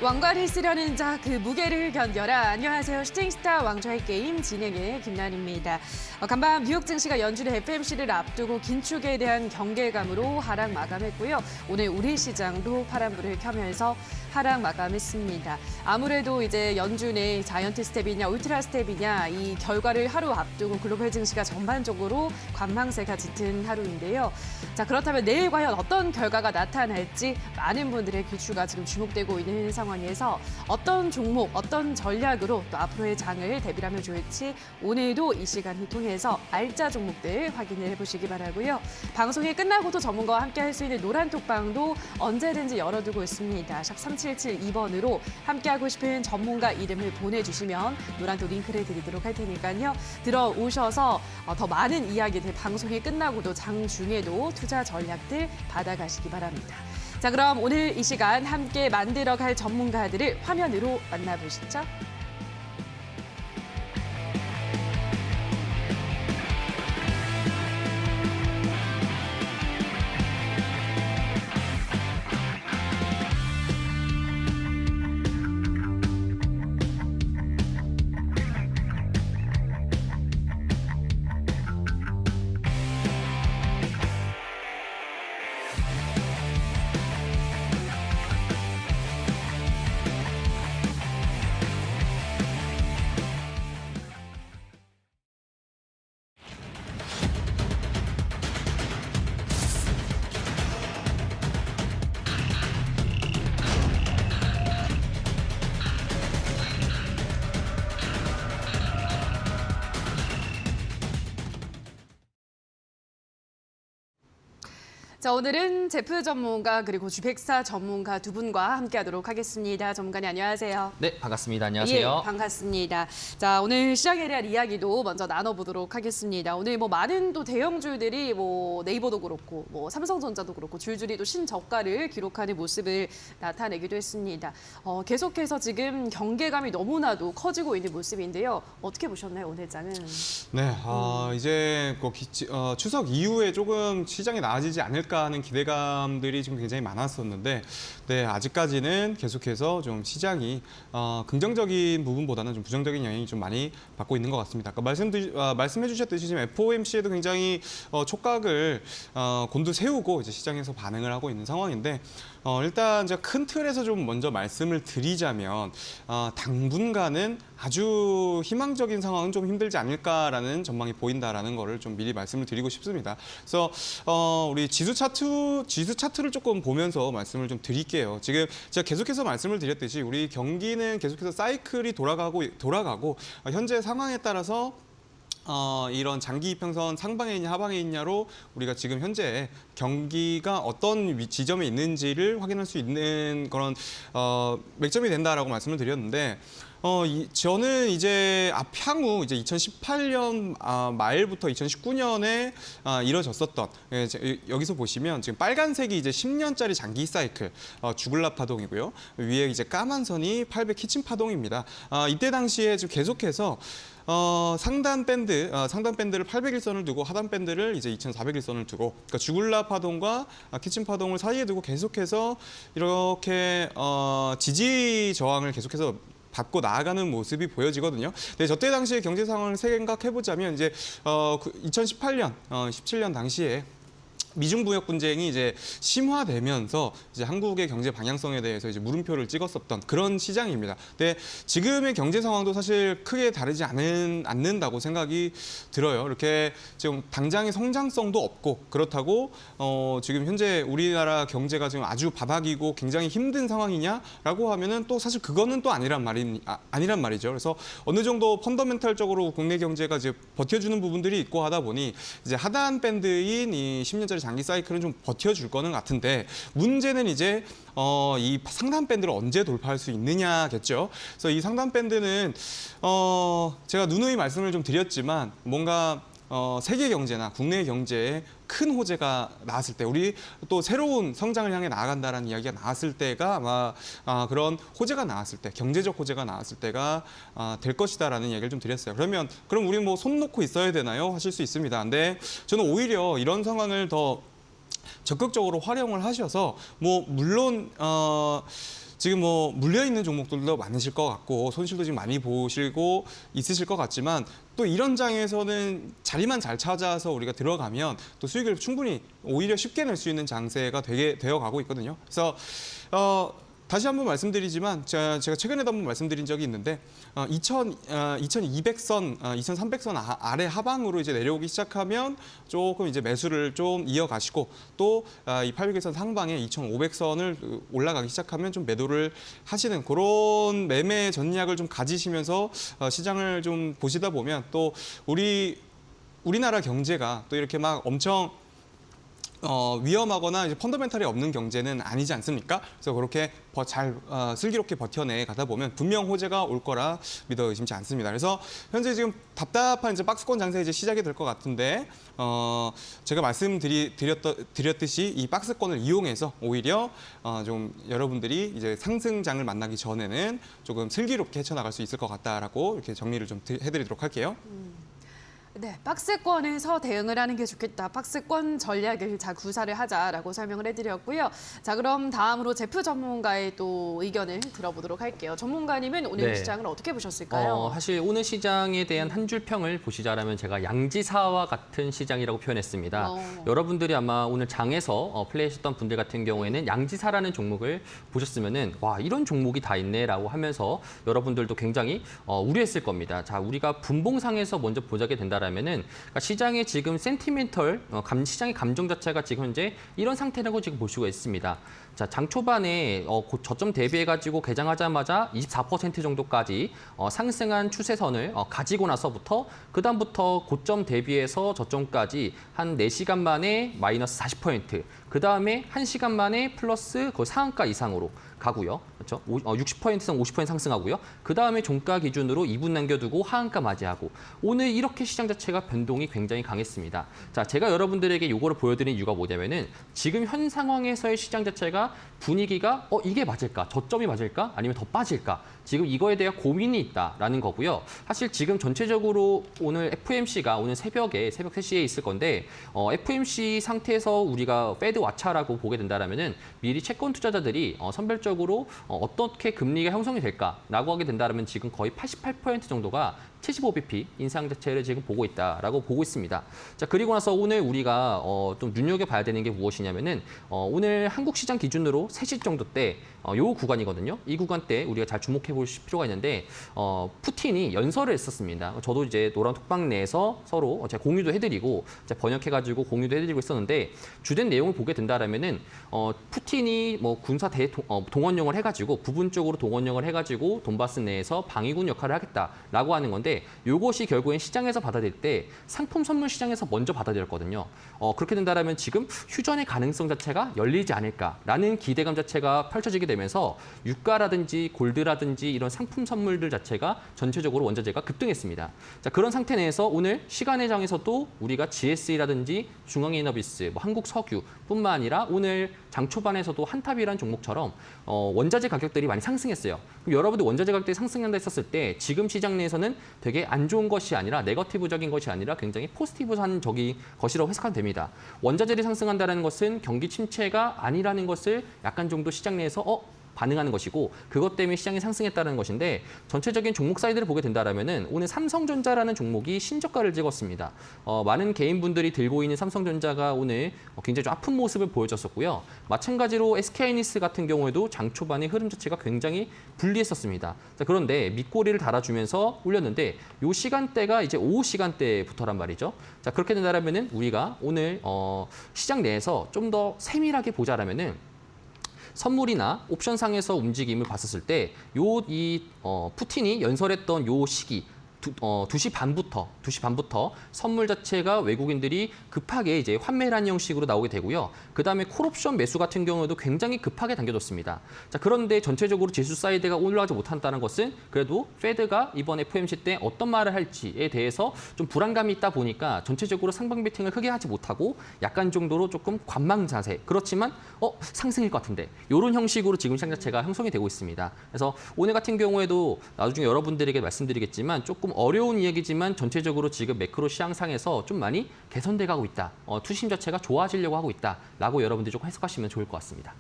왕관을 쓰려는 자, 그 무게를 견뎌라. 안녕하세요. 슈팅스타 왕좌의 게임 진행의 김나은입니다. 간밤 뉴욕 증시가 연준의 FMC를 앞두고 긴축에 대한 경계감으로 하락 마감했고요. 오늘 우리 시장도 파란불을 켜면서 하락 마감했습니다. 아무래도 이제 연준의 자이언트 스텝이냐 울트라 스텝이냐 이 결과를 하루 앞두고 글로벌 증시가 전반적으로 관망세가 짙은 하루인데요. 자, 그렇다면 내일 과연 어떤 결과가 나타날지 많은 분들의 귀추가 지금 주목되고 있는 상황에서 어떤 종목, 어떤 전략으로 또 앞으로의 장을 대비하면 좋을지 오늘도 이 시간을 통해서 알짜 종목들 확인을 해보시기 바라고요. 방송이 끝나고도 전문가와 함께 할 수 있는 노란 톡방도 언제든지 열어두고 있습니다. 샵 3772번으로 함께하고 싶은 전문가 이름을 보내주시면 노란톡 링크를 드리도록 할 테니까요. 들어오셔서 더 많은 이야기들 방송이 끝나고도 장 중에도 투자 전략들 받아가시기 바랍니다. 자, 그럼 오늘 이 시간 함께 만들어갈 전문가들을 화면으로 만나보시죠. 자, 오늘은 제프 전문가 그리고 주백사 전문가 두 분과 함께하도록 하겠습니다. 전문가님 안녕하세요. 네, 반갑습니다. 안녕하세요. 예, 반갑습니다. 자, 오늘 시장에 대한 이야기도 먼저 나눠보도록 하겠습니다. 오늘 뭐 많은 또 대형주들이 뭐 네이버도 그렇고 뭐 삼성전자도 그렇고 줄줄이 또 신저가를 기록하는 모습을 나타내기도 했습니다. 계속해서 지금 경계감이 너무나도 커지고 있는 모습인데요. 어떻게 보셨나요, 오늘 장은? 네, 이제 추석 이후에 조금 시장이 나아지지 않을까 하는 기대감들이 지금 굉장히 많았었는데, 네, 아직까지는 계속해서 좀 시장이 긍정적인 부분보다는 좀 부정적인 영향이 좀 많이 받고 있는 것 같습니다. 아까 말씀해 주셨듯이 지금 FOMC에도 굉장히 촉각을 곤두세우고 이제 시장에서 반응을 하고 있는 상황인데, 일단 제가 큰 틀에서 좀 먼저 말씀을 드리자면 당분간은 아주 희망적인 상황은 좀 힘들지 않을까라는 전망이 보인다라는 거를 좀 미리 말씀을 드리고 싶습니다. 그래서 우리 지수 차트를 조금 보면서 말씀을 좀 드릴게요. 지금 제가 계속해서 말씀을 드렸듯이 우리 경기는 계속해서 사이클이 돌아가고 현재 상황에 따라서 이런 장기 이평선 상방에 있냐 하방에 있냐로 우리가 지금 현재 경기가 어떤 지점에 있는지를 확인할 수 있는 그런 맥점이 된다라고 말씀을 드렸는데, 저는 이제 향후 이제 2018년 말부터 2019년에 이뤄졌었던, 여기서 보시면 지금 빨간색이 이제 10년짜리 장기 사이클 주글라 파동이고요. 위에 이제 까만 선이 800 키친 파동입니다. 이때 당시에 지금 계속해서 상단 밴드를 800일선을 두고 하단 밴드를 이제 2400일선을 두고, 그러니까 주글라 파동과 키친 파동을 사이에 두고 계속해서 이렇게 지지 저항을 계속해서 받고 나아가는 모습이 보여지거든요. 네, 저때 당시의 경제 상황을 생각해 보자면 이제 2018년, 17년 당시에 미중 무역 분쟁이 이제 심화되면서 이제 한국의 경제 방향성에 대해서 이제 물음표를 찍었었던 그런 시장입니다. 근데 지금의 경제 상황도 사실 크게 다르지 않는다고 생각이 들어요. 이렇게 지금 당장의 성장성도 없고, 그렇다고 지금 현재 우리나라 경제가 지금 아주 바닥이고 굉장히 힘든 상황이냐라고 하면은 또 사실 그거는 또 아니란 말이죠. 그래서 어느 정도 펀더멘탈적으로 국내 경제가 이제 버텨주는 부분들이 있고 하다 보니 이제 하단 밴드인 이 10년짜리 장기 사이클은 좀 버텨줄 거는 같은데, 문제는 이제 이 상단 밴드를 언제 돌파할 수 있느냐겠죠. 그래서 이 상단 밴드는 제가 누누이 말씀을 좀 드렸지만 뭔가 세계 경제나 국내 경제에 큰 호재가 나왔을 때, 우리 또 새로운 성장을 향해 나아간다라는 이야기가 나왔을 때가 아마 그런 호재가 나왔을 때, 경제적 호재가 나왔을 때가 될 것이다라는 이야기를 좀 드렸어요. 그럼 우리 뭐 손 놓고 있어야 되나요? 하실 수 있습니다. 근데 저는 오히려 이런 상황을 더 적극적으로 활용을 하셔서, 뭐 물론 지금 뭐 물려 있는 종목들도 많으실 것 같고 손실도 지금 많이 보시고 있으실 것 같지만 또 이런 장에서는 자리만 잘 찾아서 우리가 들어가면 또 수익을 충분히 오히려 쉽게 낼 수 있는 장세가 되어 가고 있거든요. 그래서 다시 한번 말씀드리지만 제가 최근에도 한번 말씀드린 적이 있는데 2200선, 2300선 아래 하방으로 이제 내려오기 시작하면 조금 이제 매수를 좀 이어가시고 또 이 800선 상방에 2500선을 올라가기 시작하면 좀 매도를 하시는 그런 매매 전략을 좀 가지시면서 시장을 좀 보시다 보면 또 우리나라 경제가 또 이렇게 막 엄청 위험하거나 이제 펀더멘탈이 없는 경제는 아니지 않습니까? 그래서 그렇게 잘 슬기롭게 버텨내 가다 보면 분명 호재가 올 거라 믿어 의심치 않습니다. 그래서 현재 지금 답답한 이제 박스권 장세 이제 시작이 될 것 같은데 제가 말씀드렸듯이 이 박스권을 이용해서 오히려 좀 여러분들이 이제 상승장을 만나기 전에는 조금 슬기롭게 헤쳐나갈 수 있을 것 같다라고 이렇게 정리를 좀 해드리도록 할게요. 네, 박스권에서 대응을 하는 게 좋겠다. 박스권 전략을 자 구사를 하자라고 설명을 해드렸고요. 자, 그럼 다음으로 제프 전문가의 또 의견을 들어보도록 할게요. 전문가님은 오늘 네. 시장을 어떻게 보셨을까요? 사실 오늘 시장에 대한 한 줄 평을 보시자라면 제가 양지사와 같은 시장이라고 표현했습니다. 여러분들이 아마 오늘 장에서 플레이하셨던 분들 같은 경우에는 양지사라는 종목을 보셨으면은 와, 이런 종목이 다 있네라고 하면서 여러분들도 굉장히 우려했을 겁니다. 자, 우리가 분봉상에서 먼저 보자게 된다라면은 그러니까 시장의 지금 센티멘털 시장의 감정 자체가 지금 현재 이런 상태라고 지금 볼 수가 있습니다. 자, 장 초반에 저점 대비해가지고 개장하자마자 24% 정도까지 상승한 추세선을 가지고 나서부터 그다음부터 고점 대비해서 저점까지 한 4시간 만에 마이너스 40%, 그다음에 1시간 만에 플러스 거의 상한가 이상으로 가고요. 그렇죠? 60%상 50% 상승하고요. 그다음에 종가 기준으로 2분 남겨두고 하한가 맞이하고 오늘 이렇게 시장 자체가 변동이 굉장히 강했습니다. 자, 제가 여러분들에게 이거를 보여드린 이유가 뭐냐면은 지금 현 상황에서의 시장 자체가 분위기가 이게 맞을까? 저점이 맞을까? 아니면 더 빠질까? 지금 이거에 대한 고민이 있다라는 거고요. 사실 지금 전체적으로 오늘 FOMC가 오늘 새벽 3시에 있을 건데 FOMC 상태에서 우리가 페드 왓차라고 보게 된다면은 미리 채권 투자자들이 선별적으로 어떻게 금리가 형성이 될까라고 하게 된다면 지금 거의 88% 정도가 75bp 인상 자체를 지금 보고 있다라고 보고 있습니다. 자, 그리고 나서 오늘 우리가 좀 눈여겨봐야 되는 게 무엇이냐면은 오늘 한국 시장 기준으로 3시 정도 때 요 구간이거든요. 이 구간 때 우리가 잘 주목해 볼 필요가 있는데 푸틴이 연설을 했었습니다. 저도 이제 노란 톡방 내에서 서로 제가 공유도 해드리고 번역해가지고 공유도 해드리고 있었는데 주된 내용을 보게 된다라면은 푸틴이 뭐 군사 동원령을 해가지고 부분적으로 동원령을 해가지고 돈바스 내에서 방위군 역할을 하겠다라고 하는 건데 이것이 결국엔 시장에서 받아들일 때 상품 선물 시장에서 먼저 받아들였거든요. 그렇게 된다라면 지금 휴전의 가능성 자체가 열리지 않을까라는 기대감 자체가 펼쳐지게 되면서 유가라든지 골드라든지 이런 상품 선물들 자체가 전체적으로 원자재가 급등했습니다. 자, 그런 상태 내에서 오늘 시간의 장에서도 우리가 GSE라든지 중앙에너비스, 한국석유뿐만 아니라 오늘 장 초반에서도 한탑이라는 종목처럼 원자재 가격들이 많이 상승했어요. 그럼 여러분들 원자재 가격들이 상승한다 했었을 때 지금 시장 내에서는 되게 안 좋은 것이 아니라 네거티브적인 것이 아니라 굉장히 포지티브한 것이라고 해석하면 됩니다. 원자재들이 상승한다는 것은 경기 침체가 아니라는 것을 약간 정도 시장 내에서 반응하는 것이고 그것 때문에 시장이 상승했다는 것인데 전체적인 종목 사이드를 보게 된다라면은 오늘 삼성전자라는 종목이 신저가를 찍었습니다. 많은 개인분들이 들고 있는 삼성전자가 오늘 굉장히 좀 아픈 모습을 보여줬었고요. 마찬가지로 SK하이닉스 같은 경우에도 장 초반의 흐름 자체가 굉장히 불리했었습니다. 자, 그런데 밑꼬리를 달아주면서 올렸는데 이 시간대가 이제 오후 시간대부터란 말이죠. 자, 그렇게 된다라면은 우리가 오늘 시장 내에서 좀 더 세밀하게 보자라면은 선물이나 옵션상에서 움직임을 봤었을 때 푸틴이 연설했던 요 시기 2시 반부터 선물 자체가 외국인들이 급하게 이제 환매라는 형식으로 나오게 되고요. 그다음에 콜옵션 매수 같은 경우에도 굉장히 급하게 당겨졌습니다. 자, 그런데 전체적으로 지수 사이드가 올라가지 못한다는 것은 그래도 페드가 이번 FOMC 때 어떤 말을 할지에 대해서 좀 불안감이 있다 보니까 전체적으로 상방 베팅을 크게 하지 못하고 약간 정도로 조금 관망 자세. 그렇지만 상승일 것 같은데 이런 형식으로 지금 시장 자체가 형성이 되고 있습니다. 그래서 오늘 같은 경우에도 나중에 여러분들에게 말씀드리겠지만 조금 어려운 이야기지만 전체적으로 지금 매크로 시장상에서 좀 많이 개선돼 가고 있다. 투심 자체가 좋아지려고 하고 있다라고 여러분들이 조금 해석하시면 좋을 것 같습니다.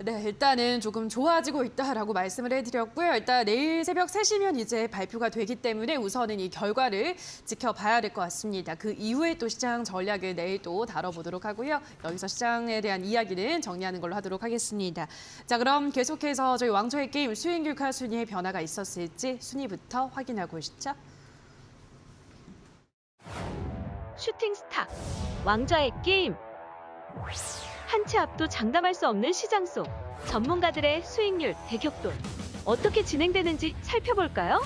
네, 일단은 조금 좋아지고 있다라고 말씀을 해드렸고요. 일단 내일 새벽 3시면 이제 발표가 되기 때문에 우선은 이 결과를 지켜봐야 될 것 같습니다. 그 이후에 또 시장 전략을 내일 또 다뤄보도록 하고요. 여기서 시장에 대한 이야기는 정리하는 걸로 하도록 하겠습니다. 자, 그럼 계속해서 저희 왕좌의 게임 수익률 카 순위의 변화가 있었을지 순위부터 확인하고 오시죠. 슈팅스타, 왕좌의 게임. 한 채 앞도 장담할 수 없는 시장 속 전문가들의 수익률 대격돌. 어떻게 진행되는지 살펴볼까요?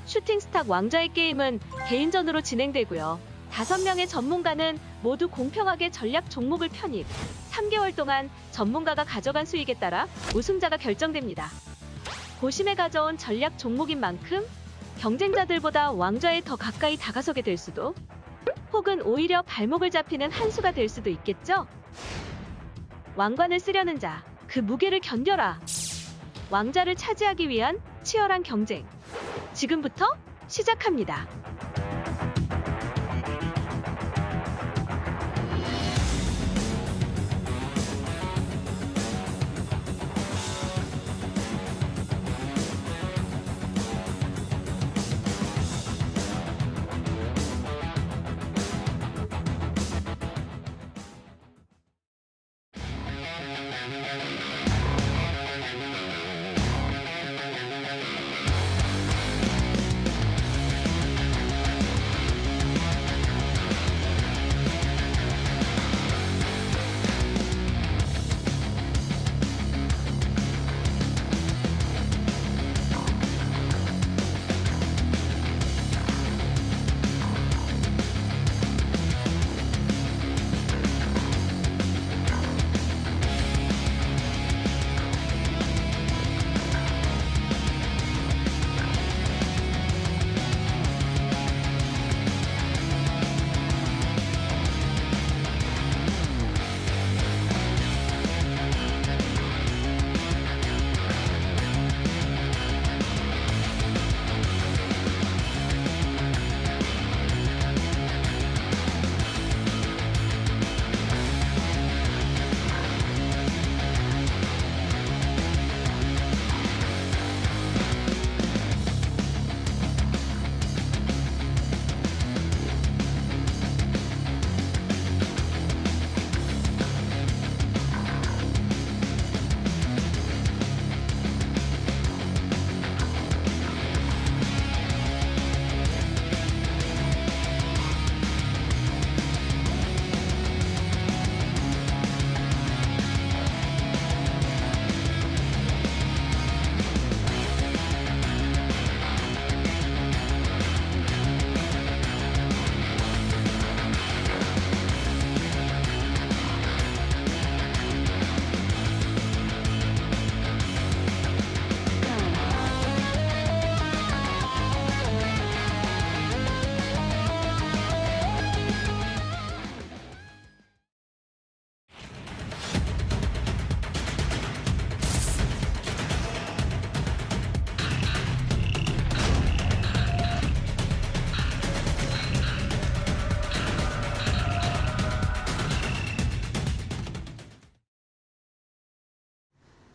슈팅스탁 왕좌의 게임은 개인전으로 진행되고요. 5명의 전문가는 모두 공평하게 전략 종목을 편입. 3개월 동안 전문가가 가져간 수익에 따라 우승자가 결정됩니다. 고심에 가져온 전략 종목인 만큼 경쟁자들보다 왕좌에 더 가까이 다가서게 될 수도, 혹은 오히려 발목을 잡히는 한 수가 될 수도 있겠죠? 왕관을 쓰려는 자, 그 무게를 견뎌라. 왕자를 차지하기 위한 치열한 경쟁. 지금부터 시작합니다.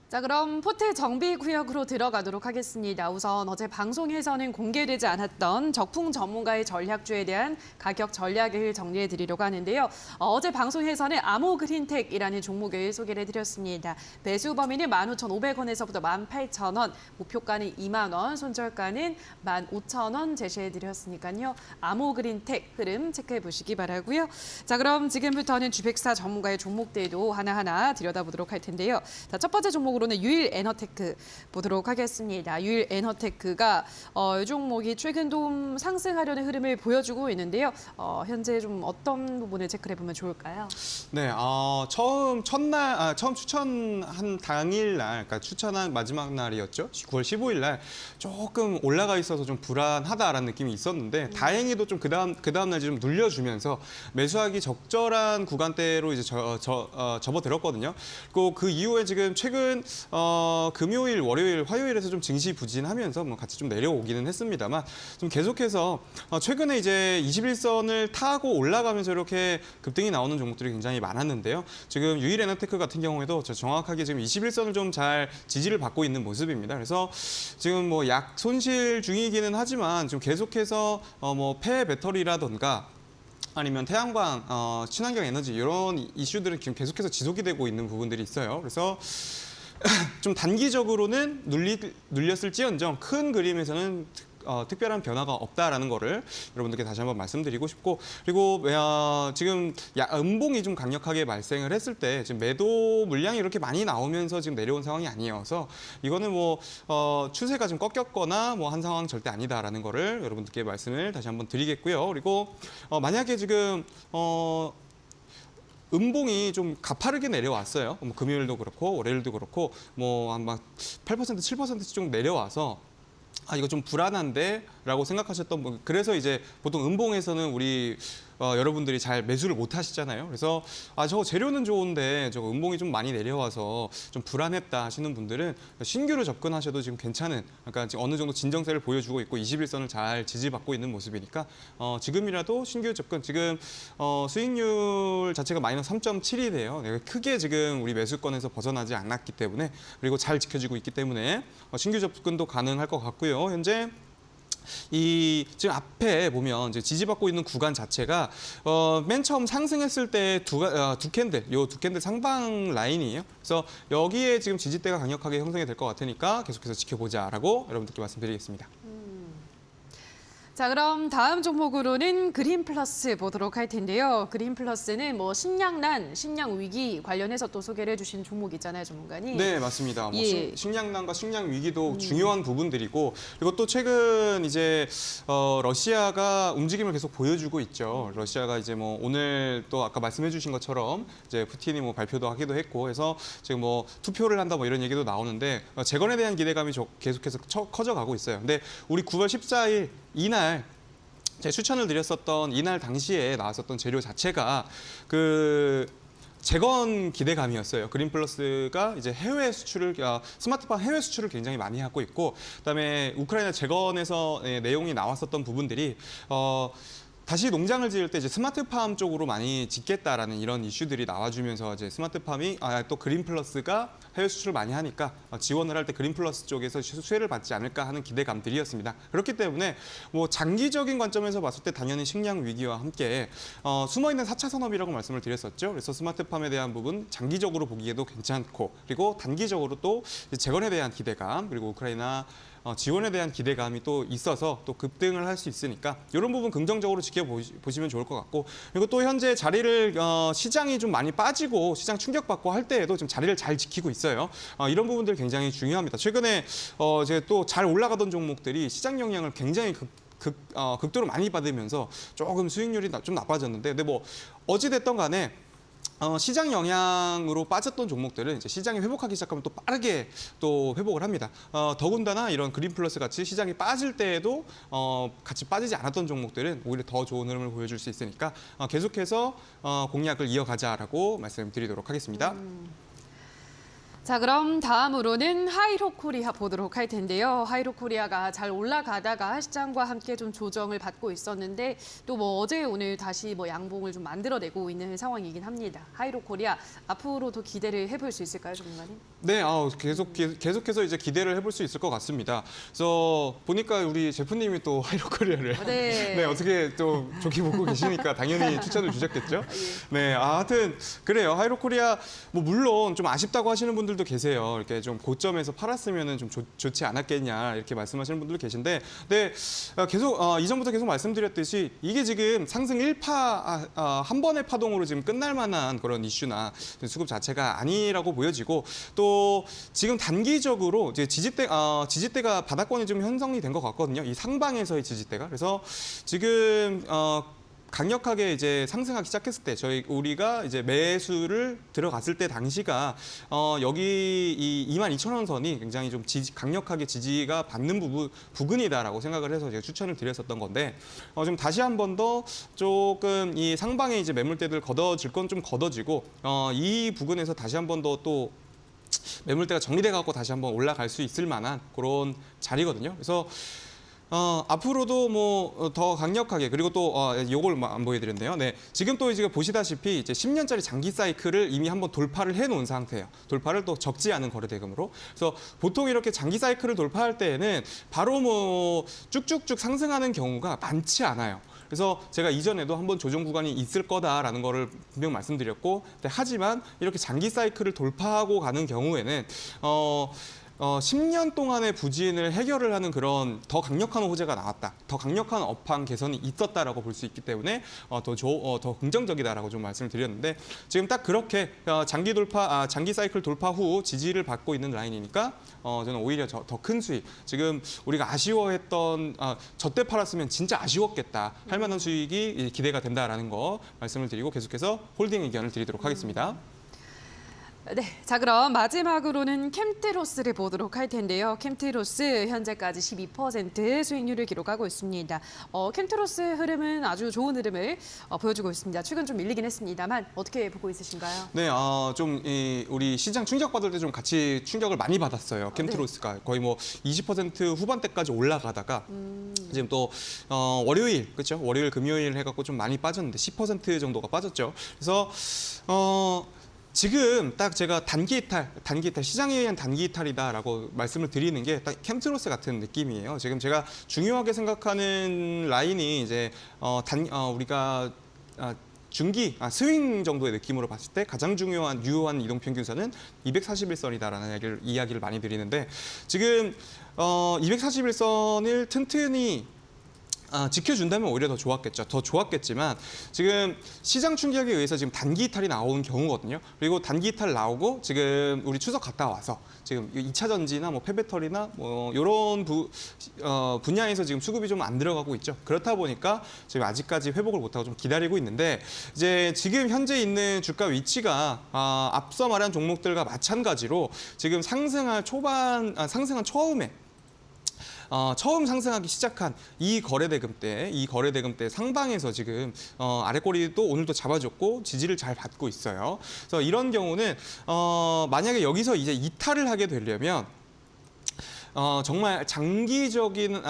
자, 그럼 포트 정비 구역으로 들어가도록 하겠습니다. 우선 어제 방송에서는 공개되지 않았던 적풍 전문가의 전략주에 대한 가격 전략을 정리해 드리려고 하는데요. 어제 방송에서는 아모그린텍이라는 종목을 소개를 해드렸습니다. 매수 범위는 15,500원에서부터 18,000원, 목표가는 2만 원, 손절가는 15,000원 제시해 드렸으니까요. 아모그린텍 흐름 체크해 보시기 바라고요. 자, 그럼 지금부터는 주백사 전문가의 종목들도 하나하나 들여다보도록 할 텐데요. 자, 첫 번째 종목으로는 유일 에너테크 보도록 하겠습니다. 유일 에너테크가 이 종목이 최근 좀 상승하려는 흐름을 보여주고 있는데요. 현재 좀 어떤 부분을 체크해 보면 좋을까요? 네, 처음 추천한 당일날, 그러니까 추천한 마지막 날이었죠. 9월 15일 날 조금 올라가 있어서 좀 불안하다라는 느낌이 있었는데 다행히도 좀 그 다음 날 좀 눌려주면서 매수하기 적절한 구간대로 이제 접어들었거든요. 그리고 그 이후에 지금 최근 금요일, 월요일, 화요일에서 좀 증시 부진하면서 뭐 같이 좀 내려오기는 했습니다만 좀 계속해서 최근에 이제 21선을 타고 올라가면서 이렇게 급등이 나오는 종목들이 굉장히 많았는데요. 지금 유일에너테크 같은 경우에도 정확하게 지금 21선을 좀 잘 지지를 받고 있는 모습입니다. 그래서 지금 뭐 약 손실 중이기는 하지만 좀 계속해서 뭐 폐 배터리라던가 아니면 태양광, 친환경 에너지 이런 이슈들은 지금 계속해서 지속이 되고 있는 부분들이 있어요. 그래서 좀 단기적으로는 눌렸을지언정 큰 그림에서는 특별한 변화가 없다라는 거를 여러분들께 다시 한번 말씀드리고 싶고, 그리고 지금 음봉이 좀 강력하게 발생을 했을 때 지금 매도 물량이 이렇게 많이 나오면서 지금 내려온 상황이 아니어서 이거는 뭐 추세가 좀 꺾였거나 뭐 한 상황 절대 아니다라는 거를 여러분들께 말씀을 다시 한번 드리겠고요. 그리고 만약에 지금 음봉이 좀 가파르게 내려왔어요. 뭐 금요일도 그렇고 월요일도 그렇고 뭐 아마 8% 7%좀 내려와서 이거 좀 불안한데? 라고 생각하셨던 분, 그래서 이제 보통 음봉에서는 우리 여러분들이 잘 매수를 못 하시잖아요. 그래서 저거 재료는 좋은데 저거 음봉이 좀 많이 내려와서 좀 불안했다 하시는 분들은 신규로 접근하셔도 지금 괜찮은, 그러니까 지금 어느 정도 진정세를 보여주고 있고 21선을 잘 지지받고 있는 모습이니까 지금이라도 신규 접근, 지금 수익률 자체가 마이너스 3.7이래요. 크게 지금 우리 매수권에서 벗어나지 않았기 때문에, 그리고 잘 지켜지고 있기 때문에 신규 접근도 가능할 것 같고요. 현재 지금 앞에 보면 이제 지지받고 있는 구간 자체가 맨 처음 상승했을 때 두 캔들, 요 두 캔들 상방 라인이에요. 그래서 여기에 지금 지지대가 강력하게 형성이 될 것 같으니까 계속해서 지켜보자라고 여러분들께 말씀드리겠습니다. 자, 그럼 다음 종목으로는 그린플러스 보도록 할 텐데요. 그린플러스는 뭐 식량난, 식량 위기 관련해서 또 소개를 해주신 종목이잖아요, 전문가님. 네, 맞습니다. 뭐 예. 식량난과 식량 위기도 중요한 부분들이고, 그리고 또 최근 이제 러시아가 움직임을 계속 보여주고 있죠. 러시아가 이제 뭐 오늘 또 아까 말씀해주신 것처럼 이제 푸틴이 뭐 발표도 하기도 했고 해서 지금 뭐 투표를 한다 뭐 이런 얘기도 나오는데 재건에 대한 기대감이 계속해서 커져가고 있어요. 근데 우리 9월 14일 이날 제가 추천을 드렸었던 이날 당시에 나왔었던 재료 자체가 그 재건 기대감이었어요. 그린플러스가 이제 해외 수출을 스마트팜 해외 수출을 굉장히 많이 하고 있고, 그다음에 우크라이나 재건에서 내용이 나왔었던 부분들이 다시 농장을 지을 때 이제 스마트팜 쪽으로 많이 짓겠다라는 이런 이슈들이 나와주면서 이제 스마트팜이 또 그린플러스가 해외 수출을 많이 하니까 지원을 할 때 그린플러스 쪽에서 수혜를 받지 않을까 하는 기대감들이었습니다. 그렇기 때문에 뭐 장기적인 관점에서 봤을 때 당연히 식량 위기와 함께 숨어있는 4차 산업이라고 말씀을 드렸었죠. 그래서 스마트팜에 대한 부분 장기적으로 보기에도 괜찮고, 그리고 단기적으로 또 재건에 대한 기대감, 그리고 우크라이나 지원에 대한 기대감이 또 있어서 또 급등을 할 수 있으니까 이런 부분 긍정적으로 지켜보시면 좋을 것 같고, 그리고 또 현재 자리를 시장이 좀 많이 빠지고 시장 충격받고 할 때에도 좀 자리를 잘 지키고 있어요. 이런 부분들 굉장히 중요합니다. 최근에 이제 또 잘 올라가던 종목들이 시장 영향을 굉장히 극도로 많이 받으면서 조금 수익률이 좀 나빠졌는데, 근데 뭐 어찌됐든 간에 시장 영향으로 빠졌던 종목들은 이제 시장이 회복하기 시작하면 또 빠르게 또 회복을 합니다. 더군다나 이런 그린플러스 같이 시장이 빠질 때에도 같이 빠지지 않았던 종목들은 오히려 더 좋은 흐름을 보여줄 수 있으니까 계속해서 공략을 이어가자라고 말씀드리도록 하겠습니다. 자, 그럼 다음으로는 하이로코리아 보도록 할 텐데요. 하이로코리아가 잘 올라가다가 시장과 함께 좀 조정을 받고 있었는데 또 뭐 어제 오늘 다시 뭐 양봉을 좀 만들어내고 있는 상황이긴 합니다. 하이로코리아 앞으로도 기대를 해볼 수 있을까요, 전문가님? 네, 계속해서 이제 기대를 해볼 수 있을 것 같습니다. 그래서 보니까 우리 제프님이 또 하이로코리아를 네. 어떻게 또 좋게 보고 계시니까 당연히 추천을 주셨겠죠. 네, 하여튼 그래요. 하이로코리아 뭐 물론 좀 아쉽다고 하시는 분들도 계세요. 이렇게 좀 고점에서 팔았으면은 좀 좋지 않았겠냐 이렇게 말씀하시는 분들 계신데, 네, 계속 이전부터 계속 말씀드렸듯이 이게 지금 상승 1파 한 번의 파동으로 지금 끝날 만한 그런 이슈나 수급 자체가 아니라고 보여지고, 또 지금 단기적으로 이제 지지대가 바닥권이 좀 형성이 된 것 같거든요. 이 상방에서의 지지대가. 그래서 지금 강력하게 이제 상승하기 시작했을 때 우리가 이제 매수를 들어갔을 때 당시가 여기 이 22,000원 선이 굉장히 좀 강력하게 지지가 받는 부근이다라고 생각을 해서 제가 추천을 드렸었던 건데, 좀 다시 한 번 더 조금 이 상방에 이제 매물대들 걷어질 건 좀 걷어지고 이 부근에서 다시 한 번 더 또 매물대가 정리돼 갖고 다시 한번 올라갈 수 있을 만한 그런 자리거든요. 그래서 앞으로도 뭐 더 강력하게 그리고 또 요걸 안 보여드렸네요. 네, 지금 또 이제 보시다시피 이제 10년짜리 장기 사이클을 이미 한번 돌파를 해놓은 상태예요. 돌파를 또 적지 않은 거래대금으로. 그래서 보통 이렇게 장기 사이클을 돌파할 때에는 바로 뭐 쭉쭉쭉 상승하는 경우가 많지 않아요. 그래서 제가 이전에도 한번 조정 구간이 있을 거다라는 거를 분명 말씀드렸고, 하지만 이렇게 장기 사이클을 돌파하고 가는 경우에는 10년 동안의 부진을 해결을 하는 그런 더 강력한 호재가 나왔다. 더 강력한 업황 개선이 있었다라고 볼 수 있기 때문에 더 긍정적이다라고 좀 말씀을 드렸는데, 지금 딱 그렇게 장기 사이클 돌파 후 지지를 받고 있는 라인이니까 저는 오히려 더 큰 수익, 지금 우리가 아쉬워했던 저때 팔았으면 진짜 아쉬웠겠다 할 만한 수익이 기대가 된다라는 거 말씀을 드리고 계속해서 홀딩 의견을 드리도록 하겠습니다. 네, 자 그럼 마지막으로는 캠트로스를 보도록 할 텐데요. 캠트로스 현재까지 12% 수익률을 기록하고 있습니다. 캠트로스 흐름은 아주 좋은 흐름을 보여주고 있습니다. 최근 좀 밀리긴 했습니다만 어떻게 보고 있으신가요? 네, 좀 우리 시장 충격받을 때 좀 같이 충격을 많이 받았어요. 캠트로스가 거의 뭐 20% 후반대까지 올라가다가 지금 또 월요일, 그렇죠? 월요일, 금요일 해갖고 좀 많이 빠졌는데 10% 정도가 빠졌죠. 그래서 지금 딱 제가 단기 이탈, 시장에 의한 단기 이탈이다라고 말씀을 드리는 게 딱 캠트로스 같은 느낌이에요. 지금 제가 중요하게 생각하는 라인이 이제 우리가 중기, 스윙 정도의 느낌으로 봤을 때 가장 유효한 이동평균선은 241선이다라는 이야기를 많이 드리는데, 지금 241선을 튼튼히 지켜준다면 오히려 더 좋았겠죠. 더 좋았겠지만 지금 시장 충격에 의해서 지금 단기 이탈이 나오는 경우거든요. 그리고 단기 이탈 나오고 지금 우리 추석 갔다 와서 지금 2차 전지나 뭐 폐배터리나 뭐 이런 분야에서 지금 수급이 좀 안 들어가고 있죠. 그렇다 보니까 지금 아직까지 회복을 못하고 좀 기다리고 있는데, 이제 지금 현재 있는 주가 위치가 앞서 말한 종목들과 마찬가지로 지금 상승한 처음에 처음 상승하기 시작한 이 거래대금 때 상방에서 지금 아래꼬리도 오늘도 잡아줬고 지지를 잘 받고 있어요. 그래서 이런 경우는 만약에 여기서 이제 이탈을 하게 되려면 정말 장기적인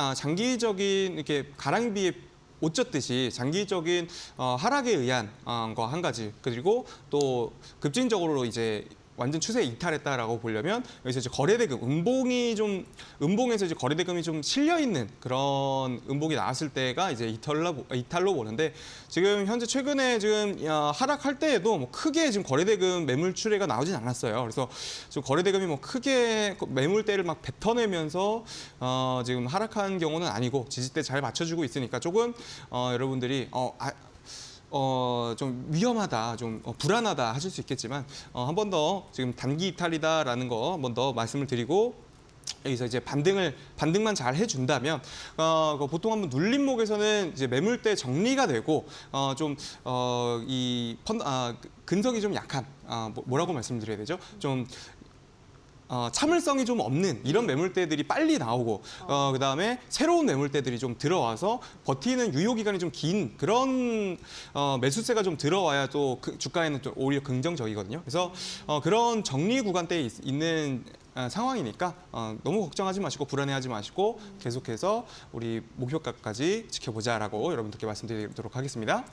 이렇게 가랑비에 옷 젖듯이 장기적인 하락에 의한 거 한 가지, 그리고 또 급진적으로 이제 완전 추세에 이탈했다라고 보려면 여기서 이제 거래대금 음봉에서 이제 거래대금이 좀 실려 있는 그런 음봉이 나왔을 때가 이제 이탈로 보는데, 지금 현재 최근에 지금 하락할 때에도 뭐 크게 지금 거래대금 매물출회가 나오진 않았어요. 그래서 지금 거래대금이 뭐 크게 매물대를 막 뱉어내면서 지금 하락한 경우는 아니고 지지대 잘 맞춰주고 있으니까 조금 여러분들이 좀 위험하다, 좀 불안하다 하실 수 있겠지만 한 번 더 지금 단기 이탈이다라는 거 한 번 더 말씀을 드리고, 여기서 이제 반등만 잘 해준다면 보통 한번 눌림목에서는 이제 매물대 정리가 되고 근성이 좀 약한 뭐라고 말씀드려야 되죠? 좀 참을성이 좀 없는 이런 매물대들이 빨리 나오고 그다음에 새로운 매물대들이 좀 들어와서 버티는 유효 기간이 좀 긴 그런 매수세가 좀 들어와야 또 주가에는 좀 오히려 긍정적이거든요. 그래서 그런 정리 구간대에 있는 상황이니까 너무 걱정하지 마시고 불안해하지 마시고 계속해서 우리 목표가까지 지켜보자라고 여러분들께 말씀드리도록 하겠습니다.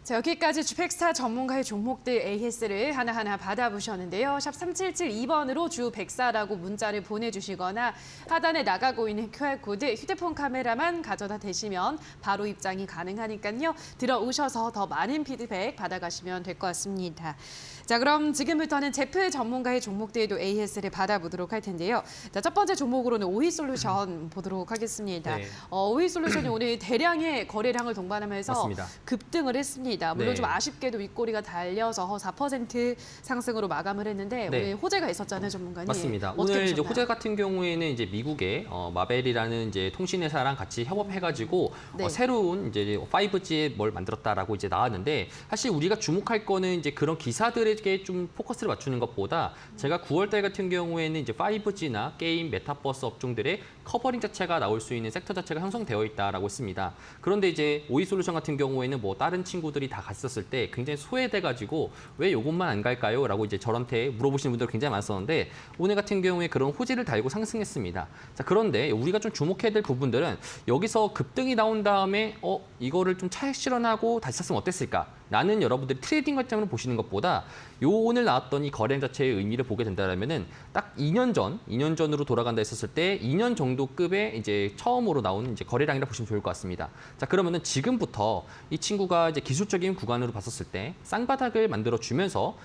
자, 여기까지 주택스타 전문가의 종목들 AS를 하나하나 받아보셨는데요. 샵 3772번으로 주 104라고 문자를 보내주시거나 하단에 나가고 있는 QR코드 휴대폰 카메라만 가져다 대시면 바로 입장이 가능하니까요. 들어오셔서 더 많은 피드백 받아가시면 될 것 같습니다. 자, 그럼 지금부터는 제프 전문가의 종목들도 AS를 받아보도록 할 텐데요. 자, 첫 번째 종목으로는 오이솔루션 보도록 하겠습니다. 네. 오이솔루션이 오늘 대량의 거래량을 동반하면서 맞습니다. 급등을 했습니다. 물론 네. 좀 아쉽게도 윗꼬리가 달려서 4% 상승으로 마감을 했는데 네. 오늘 호재가 있었잖아요, 전문가님. 맞습니다. 어떻게 오늘 이제 보셨나요? 호재 같은 경우에는 이제 미국의 마벨이라는 이제 통신회사랑 같이 협업해가지고 네. 새로운 이제 5G에 뭘 만들었다라고 이제 나왔는데, 사실 우리가 주목할 거는 이제 그런 기사들의 쪽에게 좀 포커스를 맞추는 것보다 제가 9월달 같은 경우에는 이제 5G나 게임, 메타버스 업종들의 커버링 자체가 나올 수 있는 섹터 자체가 형성되어 있다라고 했습니다. 그런데 이제 오이솔루션 같은 경우에는 뭐 다른 친구들이 다 갔었을 때 굉장히 소외돼가지고 왜 요것만 안 갈까요? 라고 이제 저한테 물어보시는 분들 굉장히 많았었는데 오늘 같은 경우에 그런 호재를 달고 상승했습니다. 자, 그런데 우리가 좀 주목해야 될 부분들은 여기서 급등이 나온 다음에 이거를 좀 차익 실현하고 다시 샀으면 어땠을까? 라는 여러분들이 트레이딩 관점으로 보시는 것보다 요 오늘 나왔던 이 거래 자체의 의미를 보게 된다면은 딱 2년 전으로 돌아간다 했었을 때 2년 정도 급의 이제 처음으로 나온 이제 거래량이라 보시면 좋을 것 같습니다. 자, 그러면은 지금부터 이 친구가 이제 기술적인 구간으로 봤었을 때 쌍바닥을 만들어 주면서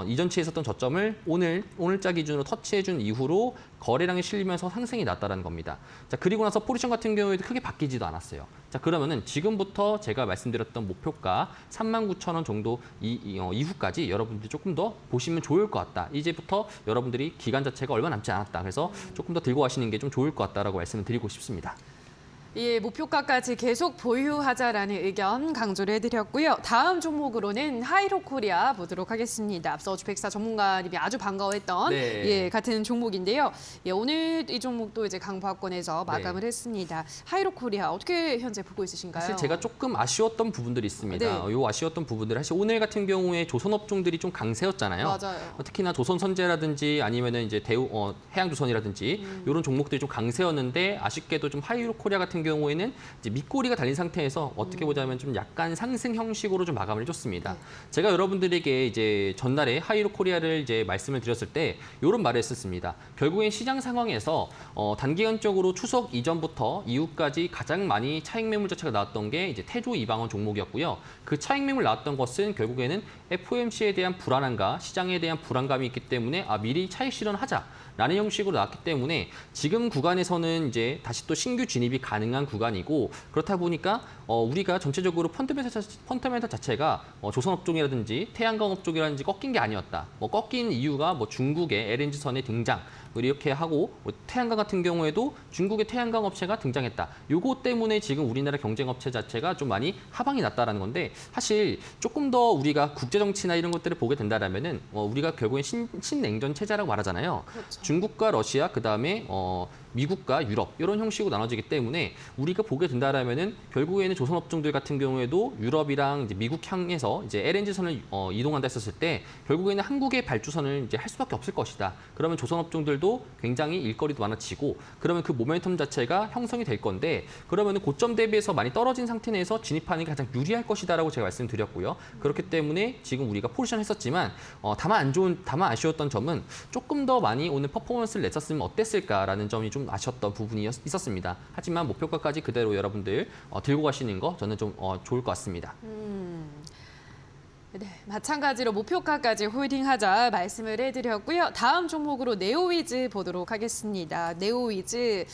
이전치에 있었던 저점을 오늘자 기준으로 터치해 준 이후로 거래량이 실리면서 상승이 났다라는 겁니다. 자, 그리고 나서 포지션 같은 경우에도 크게 바뀌지도 않았어요. 자, 그러면은 지금부터 제가 말씀드렸던 목표가 39,000원 정도 이후까지 여러분들이 조금 더 보시면 좋을 것 같다. 이제부터 여러분들이 기간 자체가 얼마 남지 않았다. 그래서 조금 더 들고 가시는 게 좀 좋을 것 같다라고 말씀을 드리고 싶습니다. 이 목표가까지 계속 보유하자라는 의견 강조를 해드렸고요. 다음 종목으로는 하이로코리아 보도록 하겠습니다. 앞서 주백사 전문가님이 아주 반가워했던 네. 같은 종목인데요. 오늘 이 종목도 이제 강보합권에서 마감을 했습니다. 하이로코리아 어떻게 현재 보고 있으신가요? 사실 제가 조금 아쉬웠던 부분들이 있습니다. 네. 요 아쉬웠던 부분들 사실 오늘 같은 경우에 조선업종들이 좀 강세였잖아요. 맞아요. 특히나 조선선제라든지 아니면은 이제 해양조선이라든지 이런 종목들이 좀 강세였는데 아쉽게도 좀 하이로코리아 같은 경우에는 이제 밑꼬리가 달린 상태에서 어떻게 보자면 좀 약간 상승 형식으로 좀 마감을 해줬습니다. 제가 여러분들에게 이제 전날에 하이로코리아를 이제 말씀을 드렸을 때 이런 말을 했었습니다. 결국엔 시장 상황에서 단기간적으로 추석 이전부터 이후까지 가장 많이 차익 매물 자체가 나왔던 게 이제 태조 이방원 종목이었고요. 그 차익 매물 나왔던 것은 결국에는 FOMC에 대한 불안함과 시장에 대한 불안감이 있기 때문에 미리 차익 실현하자. 라는 형식으로 나왔기 때문에 지금 구간에서는 이제 다시 또 신규 진입이 가능한 구간이고 그렇다 보니까 우리가 전체적으로 펀더멘털 자체가 조선업종이라든지 태양광 업종이라든지 꺾인 게 아니었다. 꺾인 이유가 중국의 LNG선의 등장 이렇게 하고 태양광 같은 경우에도 중국의 태양광 업체가 등장했다. 요거 때문에 지금 우리나라 경쟁 업체 자체가 좀 많이 하방이 났다라는 건데 사실 조금 더 우리가 국제 정치나 이런 것들을 보게 된다라면은 우리가 결국엔 신냉전 체제라고 말하잖아요. 그렇죠. 중국과 러시아 그다음에 미국과 유럽 이런 형식으로 나눠지기 때문에 우리가 보게 된다라면은 결국에는 조선업종들 같은 경우에도 유럽이랑 이제 미국 향해서 이제 LNG선을 이동한다 했었을 때 결국에는 한국의 발주선을 이제 할 수밖에 없을 것이다. 그러면 조선업종들도 굉장히 일거리도 많아지고 그러면 그 모멘텀 자체가 형성이 될 건데 그러면은 고점 대비해서 많이 떨어진 상태 내에서 진입하는 게 가장 유리할 것이다라고 제가 말씀드렸고요. 그렇기 때문에 지금 우리가 포지션 했었지만 다만 아쉬웠던 점은 조금 더 많이 오늘 퍼포먼스를 냈었으면 어땠을까라는 점이 좀 아쉬웠던 부분이 있었습니다. 하지만 목표가까지 그대로 여러분들 들고 가시는 거 저는 좀 좋을 것 같습니다. 네, 마찬가지로 목표가까지 홀딩하자 말씀을 해드렸고요. 다음 종목으로 네오위즈 보도록 하겠습니다. 네오위즈,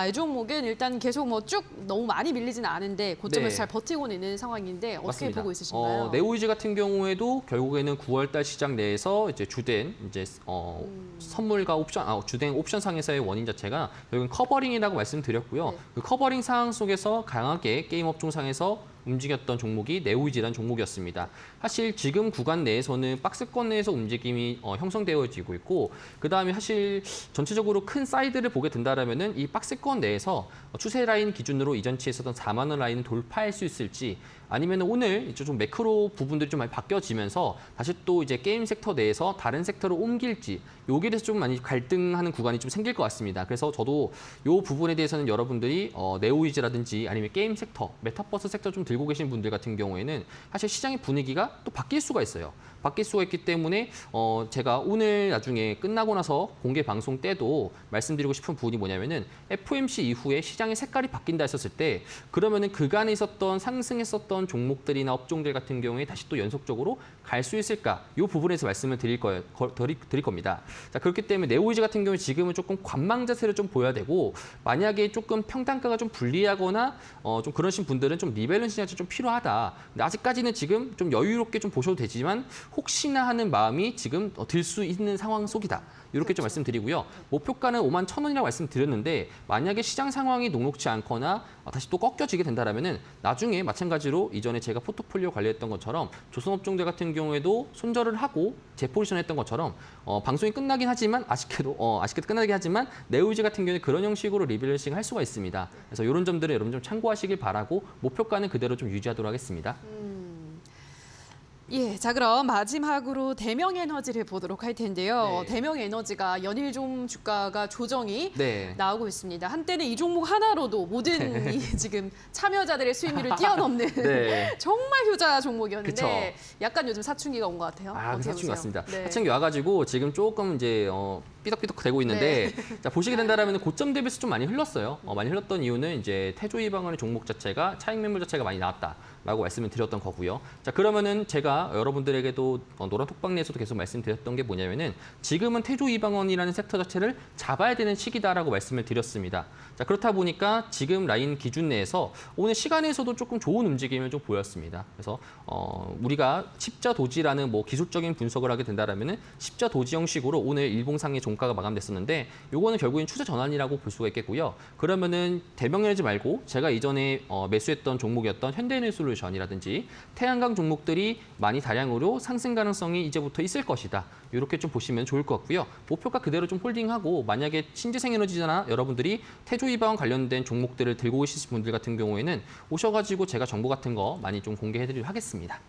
이 종목은 일단 계속 쭉 너무 많이 밀리지는 않은데 고점에서 네. 잘 버티고는 있는 상황인데 어떻게 맞습니다. 보고 있으신가요? 네오위즈 같은 경우에도 결국에는 9월달 시장 내에서 이제 주된 선물과 주된 옵션 상에서의 원인 자체가 결국은 커버링이라고 말씀드렸고요. 네. 그 커버링 상황 속에서 강하게 게임 업종 상에서 움직였던 종목이 네오위즈라는 종목이었습니다. 사실 지금 구간 내에서는 박스권 내에서 움직임이 형성되어지고 있고 그다음에 사실 전체적으로 큰 사이드를 보게 된다라면은 이 박스권 내에서 추세 라인 기준으로 이전치에 있었던 4만 원 라인을 돌파할 수 있을지 아니면 오늘 이제 좀 매크로 부분들이 좀 많이 바뀌어지면서 다시 또 이제 게임 섹터 내에서 다른 섹터로 옮길지 여기에서 좀 많이 갈등하는 구간이 좀 생길 것 같습니다. 그래서 저도 이 부분에 대해서는 여러분들이 네오위즈라든지 아니면 게임 섹터, 메타버스 섹터 좀 들고 계신 분들 같은 경우에는 사실 시장의 분위기가 또 바뀔 수가 있어요. 바뀔 수가 있기 때문에 제가 오늘 나중에 끝나고 나서 공개 방송 때도 말씀드리고 싶은 부분이 뭐냐면은 FOMC 이후에 시장의 색깔이 바뀐다 했었을 때 그러면은 그간에 있었던 상승했었던 종목들이나 업종들 같은 경우에 다시 또 연속적으로 갈 수 있을까? 이 부분에서 말씀을 드릴 겁니다. 자, 그렇기 때문에 네오위즈 같은 경우에 지금은 조금 관망 자세를 좀 보여야 되고 만약에 조금 평단가가 좀 불리하거나 좀 그러신 분들은 좀 리밸런싱 자체 좀 필요하다. 근데 아직까지는 지금 좀 여유롭게 좀 보셔도 되지만 혹시나 하는 마음이 지금 들 수 있는 상황 속이다. 이렇게 좀 말씀드리고요. 목표가는 5만 1,000원이라고 말씀드렸는데 만약에 시장 상황이 녹록지 않거나 다시 또 꺾여지게 된다라면은 나중에 마찬가지로 이전에 제가 포트폴리오 관리했던 것처럼 조선업종들 같은 경우에도 손절을 하고 재포지션했던 것처럼 방송이 끝나긴 하지만 아쉽게도 끝나긴 하지만 네오이즈 같은 경우에 그런 형식으로 리밸런싱 할 수가 있습니다. 그래서 이런 점들을 여러분 좀 참고하시길 바라고 목표가는 그대로 좀 유지하도록 하겠습니다. 예, 자 그럼 마지막으로 대명에너지를 보도록 할 텐데요. 네. 대명에너지가 연일 좀 주가가 조정이 네. 나오고 있습니다. 한때는 이 종목 하나로도 모든 이 지금 참여자들의 수익률을 뛰어넘는 네. 정말 효자 종목이었는데 그쵸. 약간 요즘 사춘기가 온 것 같아요. 어떻게 사춘기 보세요? 맞습니다. 네. 사춘기 와가지고 지금 조금 이제 삐덕삐덕 되고 있는데 자, 보시게 된다라면 고점 대비해서 좀 많이 흘렀어요. 많이 흘렀던 이유는 이제 태조 이방원의 종목 자체가 차익 매물 자체가 많이 나왔다라고 말씀을 드렸던 거고요. 자 그러면은 제가 여러분들에게도 노란 톡방 내에서도 계속 말씀드렸던 게 뭐냐면은 지금은 태조 이방원이라는 섹터 자체를 잡아야 되는 시기다라고 말씀을 드렸습니다. 자 그렇다 보니까 지금 라인 기준 내에서 오늘 시간에서도 조금 좋은 움직임을 좀 보였습니다. 그래서 우리가 십자 도지라는 뭐 기술적인 분석을 하게 된다라면은 십자 도지 형식으로 오늘 일봉상의 종가가 마감됐었는데 요거는 결국엔 추세 전환이라고 볼 수가 있겠고요. 그러면은 대명에너지 말고 제가 이전에 매수했던 종목이었던 현대에너지솔루션이라든지 태양광 종목들이 많이 다량으로 상승 가능성이 이제부터 있을 것이다. 이렇게 좀 보시면 좋을 것 같고요. 목표가 그대로 좀 홀딩하고 만약에 신재생에너지나 여러분들이 태조이방 관련된 종목들을 들고 오실 분들 같은 경우에는 오셔가지고 제가 정보 같은 거 많이 좀 공개해드리도록 하겠습니다.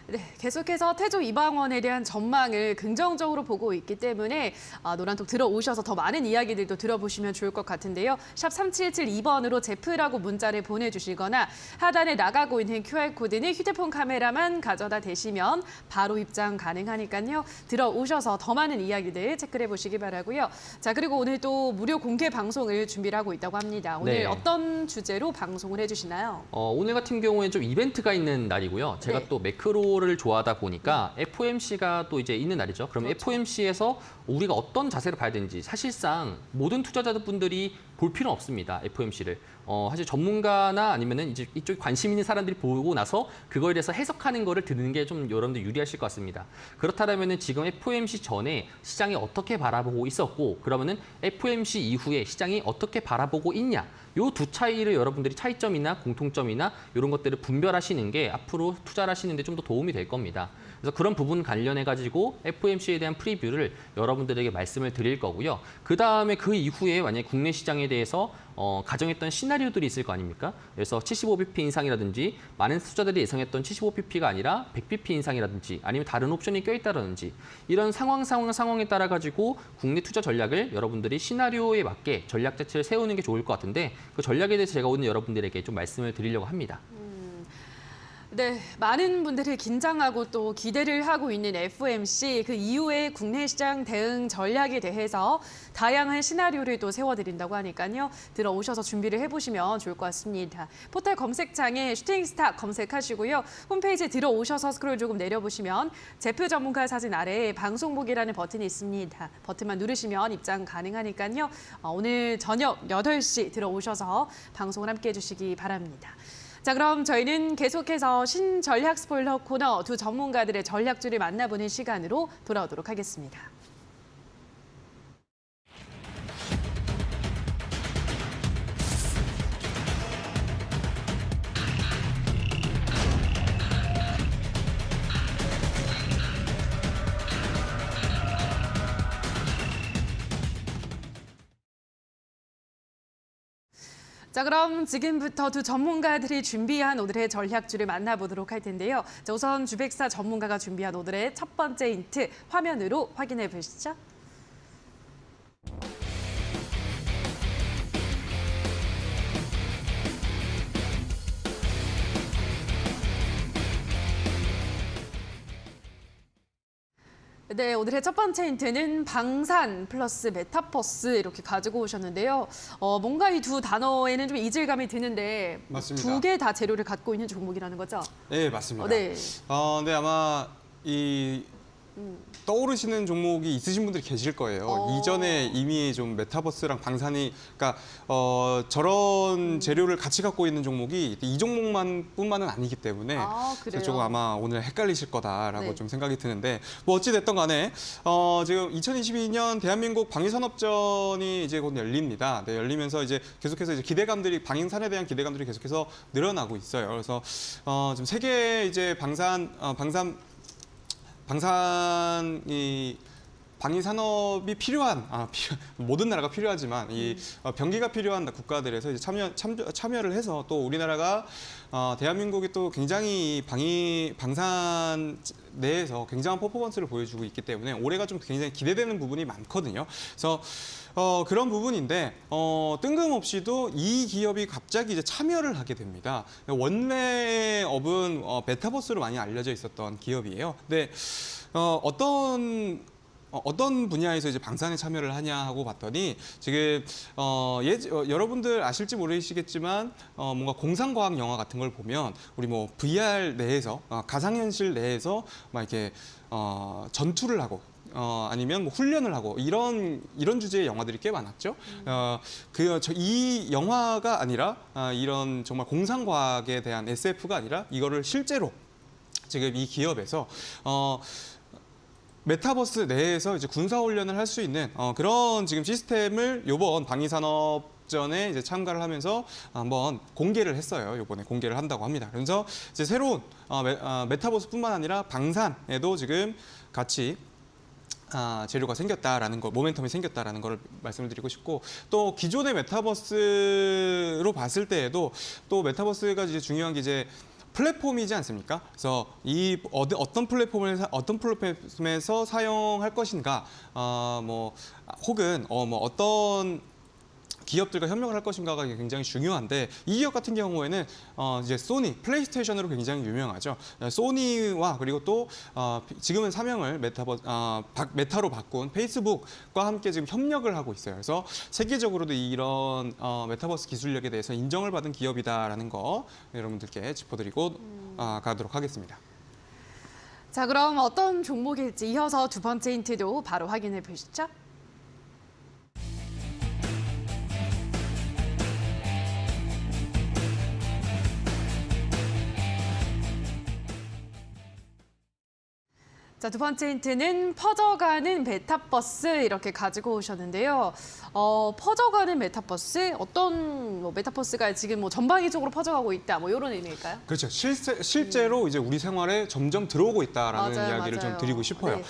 네, 계속해서 태조 이방원에 대한 전망을 긍정적으로 보고 있기 때문에 노란톡 들어오셔서 더 많은 이야기들도 들어보시면 좋을 것 같은데요. 샵 3772번으로 제프라고 문자를 보내주시거나 하단에 나가고 있는 QR코드는 휴대폰 카메라만 가져다 대시면 바로 입장 가능하니까요. 들어오셔서 더 많은 이야기들 체크해 보시기 바라고요. 자, 그리고 오늘 또 무료 공개 방송을 준비를 하고 있다고 합니다. 오늘 네. 어떤 주제로 방송을 해주시나요? 오늘 같은 경우에는 좀 이벤트가 있는 날이고요. 제가 네. 또 매크로를 좋아하다 보니까 FOMC가 또 이제 있는 날이죠. 그럼 그렇죠. FOMC에서 우리가 어떤 자세를 봐야 되는지 사실상 모든 투자자분들이 볼 필요는 없습니다. FOMC를. 사실 전문가나 아니면은 이제 이쪽 관심 있는 사람들이 보고 나서 그거에 대해서 해석하는 거를 듣는 게 좀 여러분들 유리하실 것 같습니다. 그렇다면은 지금 FOMC 전에 시장이 어떻게 바라보고 있었고 그러면은 FOMC 이후에 시장이 어떻게 바라보고 있냐. 요 두 차이를 여러분들이 차이점이나 공통점이나 이런 것들을 분별하시는 게 앞으로 투자를 하시는 데 좀 더 도움이 될 겁니다. 그래서 그런 부분 관련해 가지고 FOMC에 대한 프리뷰를 여러분들에게 말씀을 드릴 거고요. 그다음에 그 이후에 만약에 국내 시장에 대해서 가정했던 시나리오들이 있을 거 아닙니까? 그래서 75bp 인상이라든지 많은 투자들이 예상했던 75pp가 아니라 100bp 인상이라든지 아니면 다른 옵션이 껴있다든지 이런 상황에 따라 가지고 국내 투자 전략을 여러분들이 시나리오에 맞게 전략 자체를 세우는 게 좋을 것 같은데 그 전략에 대해서 제가 오늘 여러분들에게 좀 말씀을 드리려고 합니다. 네, 많은 분들이 긴장하고 또 기대를 하고 있는 FOMC 그 이후에 국내 시장 대응 전략에 대해서 다양한 시나리오를 또 세워드린다고 하니까요. 들어오셔서 준비를 해보시면 좋을 것 같습니다. 포털 검색창에 슈팅스타 검색하시고요. 홈페이지에 들어오셔서 스크롤 조금 내려보시면 제프 전문가 사진 아래에 방송 보기라는 버튼이 있습니다. 버튼만 누르시면 입장 가능하니까요. 오늘 저녁 8시 들어오셔서 방송을 함께 해주시기 바랍니다. 자, 그럼 저희는 계속해서 신전략 스포일러 코너 두 전문가들의 전략주를 만나보는 시간으로 돌아오도록 하겠습니다. 자, 그럼 지금부터 두 전문가들이 준비한 오늘의 전략주를 만나보도록 할 텐데요. 자, 우선 주백사 전문가가 준비한 오늘의 첫 번째 힌트 화면으로 확인해 보시죠. 네, 오늘의 첫 번째 힌트는 방산 플러스 메타버스 이렇게 가지고 오셨는데요. 뭔가 이 두 단어에는 좀 이질감이 드는데 맞습니다. 두 개 다 재료를 갖고 있는 종목이라는 거죠? 네, 맞습니다. 네. 네, 아마 이 떠오르시는 종목이 있으신 분들이 계실 거예요. 이전에 이미 좀 메타버스랑 방산이, 그러니까 저런 재료를 같이 갖고 있는 종목이 이 종목뿐만은 아니기 때문에 그래요? 그래서 조금 아마 오늘 헷갈리실 거다라고 네. 좀 생각이 드는데 뭐 어찌 됐던 간에 지금 2022년 대한민국 방위산업전이 이제 곧 열립니다. 네, 열리면서 이제 계속해서 이제 기대감들이 방산에 대한 기대감들이 계속해서 늘어나고 있어요. 그래서 지금 세계 이제 방산이 방위 산업이 필요한 모든 나라가 필요하지만 이 병기가 필요한 국가들에서 이제 참여를 해서 또 우리나라가 대한민국이 또 굉장히 방산 내에서 굉장한 퍼포먼스를 보여주고 있기 때문에 올해가 좀 굉장히 기대되는 부분이 많거든요. 그래서 그런 부분인데 뜬금없이도 이 기업이 갑자기 이제 참여를 하게 됩니다. 원래 업은 메타버스로 많이 알려져 있었던 기업이에요. 근데 어떤 분야에서 이제 방산에 참여를 하냐 하고 봤더니 지금 여러분들 아실지 모르시겠지만 뭔가 공상과학 영화 같은 걸 보면 우리 뭐 VR 내에서 가상현실 내에서 막 이렇게 전투를 하고 아니면 뭐 훈련을 하고 이런 주제의 영화들이 꽤 많았죠. 이 영화가 아니라 이런 정말 공상과학에 대한 SF가 아니라 이거를 실제로 지금 이 기업에서 메타버스 내에서 이제 군사훈련을 할 수 있는 그런 지금 시스템을 요번 방위산업전에 이제 참가를 하면서 한번 공개를 했어요. 요번에 공개를 한다고 합니다. 그래서 이제 새로운 메타버스뿐만 아니라 방산에도 지금 같이 재료가 생겼다라는 거, 모멘텀이 생겼다라는 걸 말씀을 드리고 싶고, 또 기존의 메타버스로 봤을 때에도 또 메타버스가 이제 중요한 게 이제 플랫폼이지 않습니까? 그래서 이 어떤 플랫폼에서 사용할 것인가, 혹은 어떤 기업들과 협력을 할 것인가가 굉장히 중요한데 이 기업 같은 경우에는 이제 소니, 플레이스테이션으로 굉장히 유명하죠. 소니와 그리고 또 지금은 사명을 메타로 바꾼 페이스북과 함께 지금 협력을 하고 있어요. 그래서 세계적으로도 이런 메타버스 기술력에 대해서 인정을 받은 기업이다라는 거 여러분들께 짚어드리고 가도록 하겠습니다. 자, 그럼 어떤 종목일지 이어서 두 번째 힌트도 바로 확인해 보시죠. 자, 두 번째 힌트는 퍼져가는 메타버스 이렇게 가지고 오셨는데요. 퍼져가는 메타버스, 어떤 메타버스가 지금 전방위적으로 퍼져가고 있다, 이런 의미일까요? 그렇죠. 실제로 이제 우리 생활에 점점 들어오고 있다라는 이야기를 좀 드리고 싶어요. 네.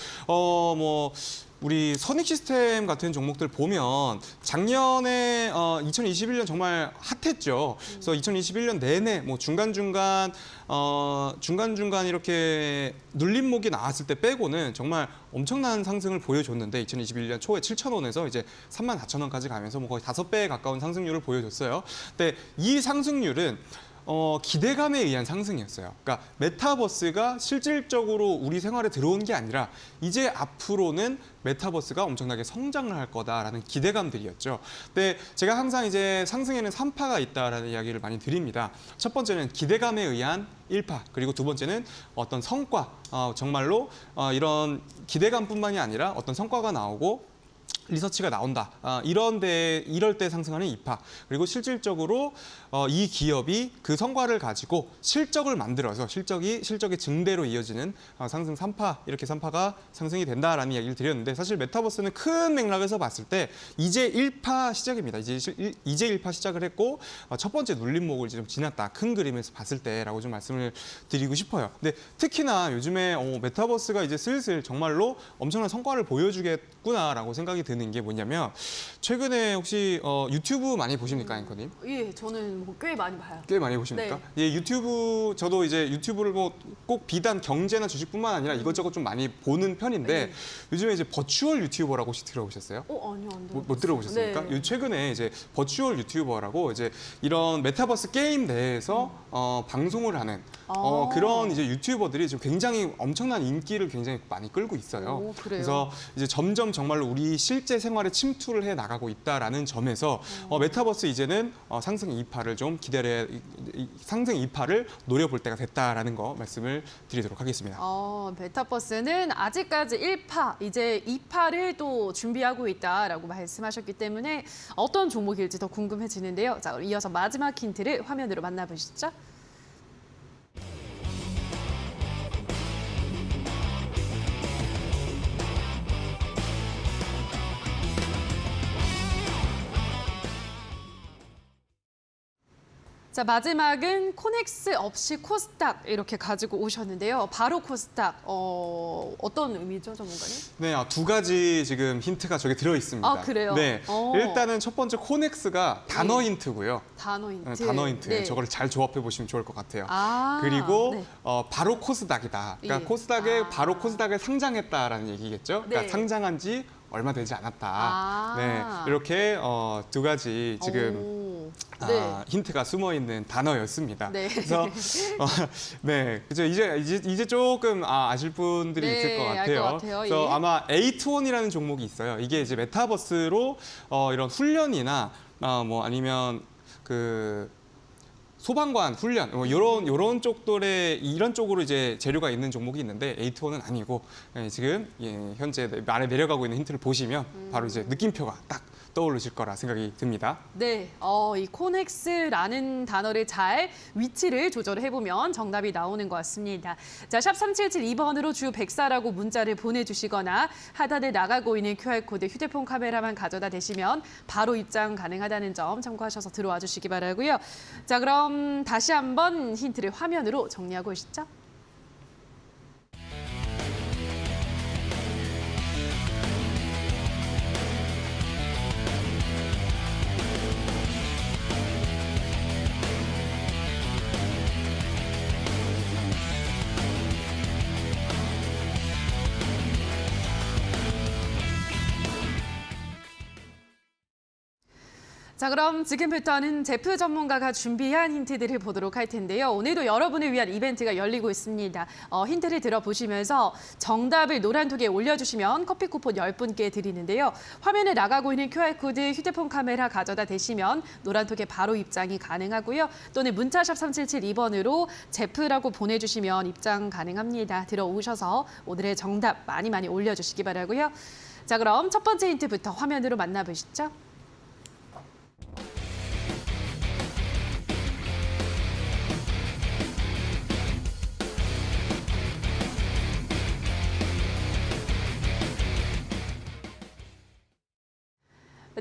우리 선익 시스템 같은 종목들 보면 작년에 2021년 정말 핫했죠. 그래서 2021년 내내 중간중간 이렇게 눌림목이 나왔을 때 빼고는 정말 엄청난 상승을 보여줬는데 2021년 초에 7,000원에서 이제 34,000원까지 가면서 거의 5배에 가까운 상승률을 보여줬어요. 근데 이 상승률은 기대감에 의한 상승이었어요. 그러니까 메타버스가 실질적으로 우리 생활에 들어온 게 아니라 이제 앞으로는 메타버스가 엄청나게 성장을 할 거다라는 기대감들이었죠. 근데 제가 항상 이제 상승에는 3파가 있다라는 이야기를 많이 드립니다. 첫 번째는 기대감에 의한 1파, 그리고 두 번째는 어떤 성과, 정말로 이런 기대감뿐만이 아니라 어떤 성과가 나오고 리서치가 나온다. 이럴 때 상승하는 2파. 그리고 실질적으로 이 기업이 그 성과를 가지고 실적을 만들어서 실적의 증대로 이어지는 상승 3파, 이렇게 3파가 상승이 된다라는 이야기를 드렸는데, 사실 메타버스는 큰 맥락에서 봤을 때 이제 1파 시작입니다. 이제 1파 시작을 했고 첫 번째 눌림목을 좀 지났다. 큰 그림에서 봤을 때라고 좀 말씀을 드리고 싶어요. 근데 특히나 요즘에 메타버스가 이제 슬슬 정말로 엄청난 성과를 보여주겠구나라고 생각이 드는 게 뭐냐면, 최근에 혹시 유튜브 많이 보십니까, 앵커님? 예, 저는 꽤 많이 봐요. 꽤 많이 보십니까? 네. 예, 저도 이제 유튜브를 꼭 비단 경제나 주식뿐만 아니라 이것저것 좀 많이 보는 편인데, 네. 요즘에 이제 버추얼 유튜버라고 혹시 들어보셨어요? 아니요, 안 들어봤어요. 못 들어보셨습니까? 네. 최근에 이제 버추얼 유튜버라고 이제 이런 메타버스 게임 내에서 방송을 하는 그런 이제 유튜버들이 지금 굉장히 엄청난 인기를 굉장히 많이 끌고 있어요. 그래요? 그래서 이제 점점 정말로 우리 실제 생활에 침투를 해 나가고 있다라는 점에서 메타버스 이제는 상승 이파를 좀 상승 이파를 노려볼 때가 됐다라는 거 말씀을 드리도록 하겠습니다. 메타버스는 아직까지 1파, 이제 2파를 또 준비하고 있다라고 말씀하셨기 때문에 어떤 종목일지 더 궁금해지는데요. 자, 그럼 이어서 마지막 힌트를 화면으로 만나보시죠. 자, 마지막은 코넥스 없이 코스닥 이렇게 가지고 오셨는데요. 바로 코스닥, 어떤 의미죠, 전문가님? 네, 두 가지 지금 힌트가 저기 들어 있습니다. 아, 그래요? 네, 어. 일단은 첫 번째 코넥스가 단어 힌트고요. 단어 힌트. 단어 힌트. 네. 저거를 잘 조합해 보시면 좋을 것 같아요. 아, 그리고 네. 바로 코스닥이다. 그러니까 예. 코스닥에 아. 바로 코스닥에 상장했다라는 얘기겠죠. 그러니까 네. 상장한 지 얼마 되지 않았다. 아. 네, 이렇게 두 가지 지금 오, 네. 힌트가 숨어 있는 단어였습니다. 네. 그래서 네, 그죠. 이제 조금 아실 분들이 네, 있을 것 알 같아요. 것 같아요. 그래서 예. 아마 에이트원이라는 종목이 있어요. 이게 이제 메타버스로 이런 훈련이나 뭐 아니면 그 소방관 훈련 뭐 요런 쪽들의 이런 쪽으로 이제 재료가 있는 종목이 있는데 에이트원은 아니고 지금 현재 아래 내려가고 있는 힌트를 보시면 바로 이제 느낌표가 딱 떠오르실 거라 생각이 듭니다. 네, 이 코넥스라는 단어를 잘 위치를 조절해 보면 정답이 나오는 것 같습니다. 자, 샵 3772번으로 주 104라고 문자를 보내주시거나 하단에 나가고 있는 QR코드 휴대폰 카메라만 가져다 대시면 바로 입장 가능하다는 점 참고하셔서 들어와 주시기 바라고요. 자, 그럼 다시 한번 힌트를 화면으로 정리하고 오시죠. 자, 그럼 지금부터는 제프 전문가가 준비한 힌트들을 보도록 할 텐데요. 오늘도 여러분을 위한 이벤트가 열리고 있습니다. 힌트를 들어보시면서 정답을 노란톡에 올려주시면 커피 쿠폰 10분께 드리는데요. 화면에 나가고 있는 QR코드 휴대폰 카메라 가져다 대시면 노란톡에 바로 입장이 가능하고요. 또는 문자샵 3772번으로 제프라고 보내주시면 입장 가능합니다. 들어오셔서 오늘의 정답 많이 올려주시기 바라고요. 자, 그럼 첫 번째 힌트부터 화면으로 만나보시죠.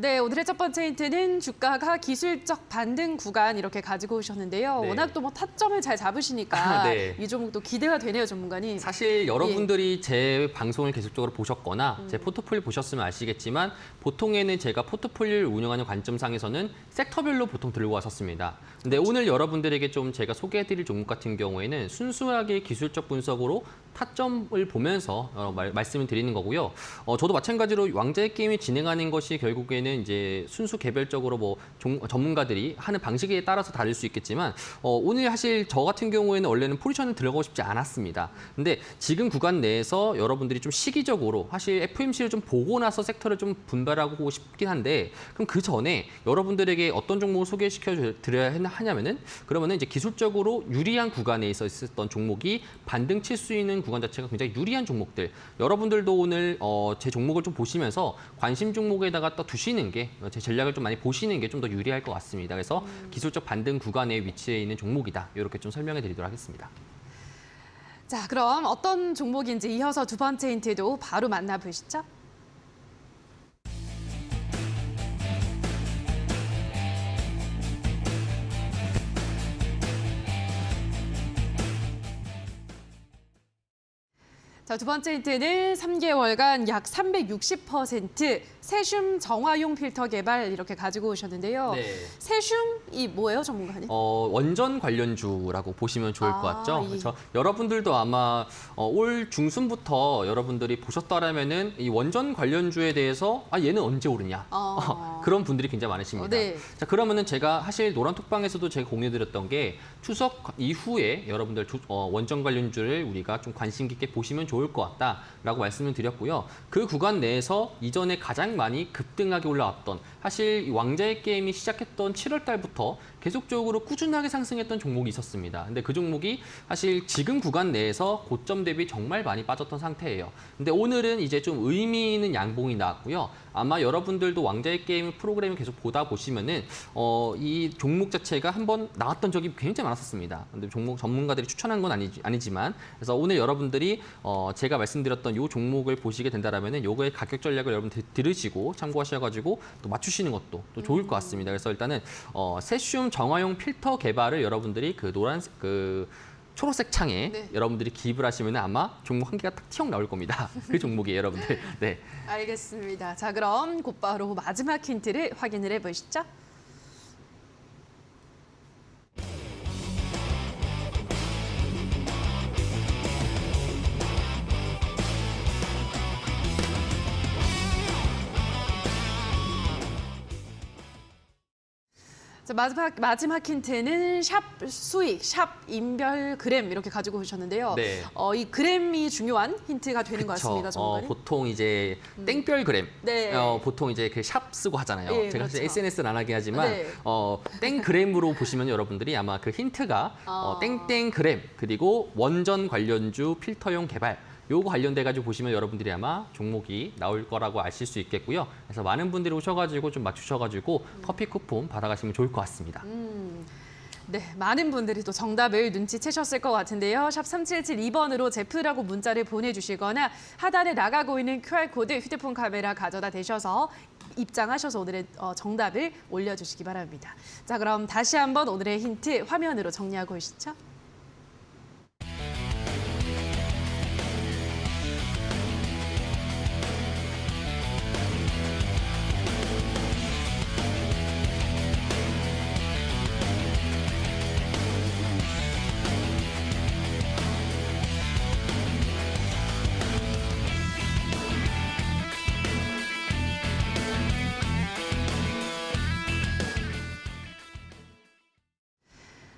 네, 오늘의 첫 번째 힌트는 주가가 기술적 반등 구간 이렇게 가지고 오셨는데요. 네. 워낙 또 뭐 타점을 잘 잡으시니까 네. 이 종목도 기대가 되네요, 전문가님. 사실 여러분들이 제 방송을 계속적으로 보셨거나 제 포트폴리오 보셨으면 아시겠지만 보통에는 제가 포트폴리오를 운영하는 관점상에서는 섹터별로 보통 들고 왔었습니다. 근데 오늘 여러분들에게 좀 제가 소개해드릴 종목 같은 경우에는 순수하게 기술적 분석으로 타점을 보면서 말씀을 드리는 거고요. 저도 마찬가지로 왕자의 게임이 진행하는 것이 결국에는 이제 순수 개별적으로 뭐 전문가들이 하는 방식에 따라서 다를 수 있겠지만 오늘 사실 저 같은 경우에는 원래는 포지션을 들어가고 싶지 않았습니다. 근데 지금 구간 내에서 여러분들이 좀 시기적으로 사실 FOMC를 좀 보고 나서 섹터를 좀 분발하고 싶긴 한데 그럼 그 전에 여러분들에게 어떤 종목을 소개시켜 드려야 하냐면은 그러면은 이제 기술적으로 유리한 구간에 있었던 종목이 반등 칠 수 있는 구간 자체가 굉장히 유리한 종목들. 여러분들도 오늘 제 종목을 좀 보시면서 관심 종목에다가 또 두시는 게 제 전략을 좀 많이 보시는 게 좀 더 유리할 것 같습니다. 그래서 기술적 반등 구간에 위치해 있는 종목이다. 이렇게 좀 설명해 드리도록 하겠습니다. 자, 그럼 어떤 종목인지 이어서 두 번째 힌트도 바로 만나보시죠. 자, 두 번째 힌트는 3개월간 약 360% 세슘 정화용 필터 개발 이렇게 가지고 오셨는데요. 네. 세슘이 뭐예요, 전문가님? 원전 관련주라고 보시면 좋을 것 같죠. 예. 그래서 여러분들도 아마 올 중순부터 여러분들이 보셨다라면은 이 원전 관련주에 대해서 얘는 언제 오르냐, 그런 분들이 굉장히 많으십니다. 네. 자, 그러면은 제가 사실 노란톡방에서도 제가 공유드렸던 게 추석 이후에 여러분들 원전 관련주를 우리가 좀 관심 깊게 보시면 좋을 것 같다라고 말씀을 드렸고요. 그 구간 내에서 이전에 가장 많이 급등하게 올라왔던 사실 이 왕자의 게임이 시작했던 7월 달부터 계속적으로 꾸준하게 상승했던 종목이 있었습니다. 근데 그 종목이 사실 지금 구간 내에서 고점 대비 정말 많이 빠졌던 상태예요. 근데 오늘은 이제 좀 의미 있는 양봉이 나왔고요. 아마 여러분들도 왕자의 게임 프로그램을 계속 보다 보시면은 이 종목 자체가 한번 나왔던 적이 굉장히 많았었습니다. 근데 종목 전문가들이 추천한 건 아니지만 그래서 오늘 여러분들이 제가 말씀드렸던 이 종목을 보시게 된다라면은 요거의 가격 전략을 여러분 들으시고 참고하셔가지고 또 맞추시는 것도 또 좋을 것 같습니다. 그래서 일단은 세슘 정화용 필터 개발을 여러분들이 그 노란색 초록색 창에 네. 여러분들이 기입을 하시면 아마 종목 한 개가 딱 튀어 나올 겁니다. 그 종목이에요, 여러분들. 네. 알겠습니다. 자, 그럼 곧바로 마지막 힌트를 확인을 해보시죠. 자, 마지막 힌트는 샵 수익, 샵 인별그램 이렇게 가지고 오셨는데요. 네. 이 그램이 중요한 힌트가 되는 것 같습니다, 전문가님. 보통 이제 땡별그램, 네. 보통 이제 그 샵 쓰고 하잖아요. 예, 제가 사실 그렇죠. SNS는 안 하긴 하지만 네. 땡그램으로 보시면 여러분들이 아마 그 힌트가 땡땡그램 그리고 원전 관련주 필터용 개발 요거 관련돼 가지고 보시면 여러분들이 아마 종목이 나올 거라고 아실 수 있겠고요. 그래서 많은 분들이 오셔가지고 좀 맞추셔가지고 커피 쿠폰 받아가시면 좋을 것 같습니다. 네, 많은 분들이 또 정답을 눈치채셨을 것 같은데요. 샵 3772번으로 제프라고 문자를 보내주시거나 하단에 나가고 있는 QR코드 휴대폰 카메라 가져다 대셔서 입장하셔서 오늘의 정답을 올려주시기 바랍니다. 자, 그럼 다시 한번 오늘의 힌트 화면으로 정리하고 오시죠.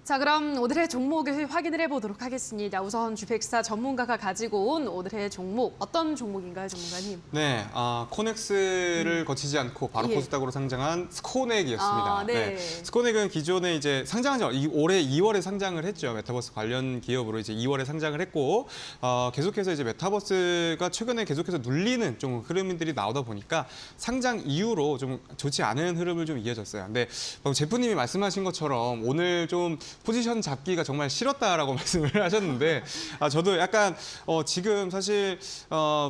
자, 그럼 오늘의 종목을 확인을 해보도록 하겠습니다. 우선 주백사 전문가가 가지고 온 오늘의 종목, 어떤 종목인가요, 전문가님? 네, 코넥스를 거치지 않고 바로 예. 코스닥으로 상장한 스코넥이었습니다. 네. 스코넥은 기존에 이제 상장한 지 올해 2월에 상장을 했죠. 메타버스 관련 기업으로 이제 2월에 상장을 했고 계속해서 이제 메타버스가 최근에 계속해서 눌리는 좀 흐름들이 나오다 보니까 상장 이후로 좀 좋지 않은 흐름을 좀 이어졌어요. 근데 방금 제프님이 말씀하신 것처럼 오늘 좀 포지션 잡기가 정말 싫었다라고 말씀을 하셨는데 저도 약간 지금 사실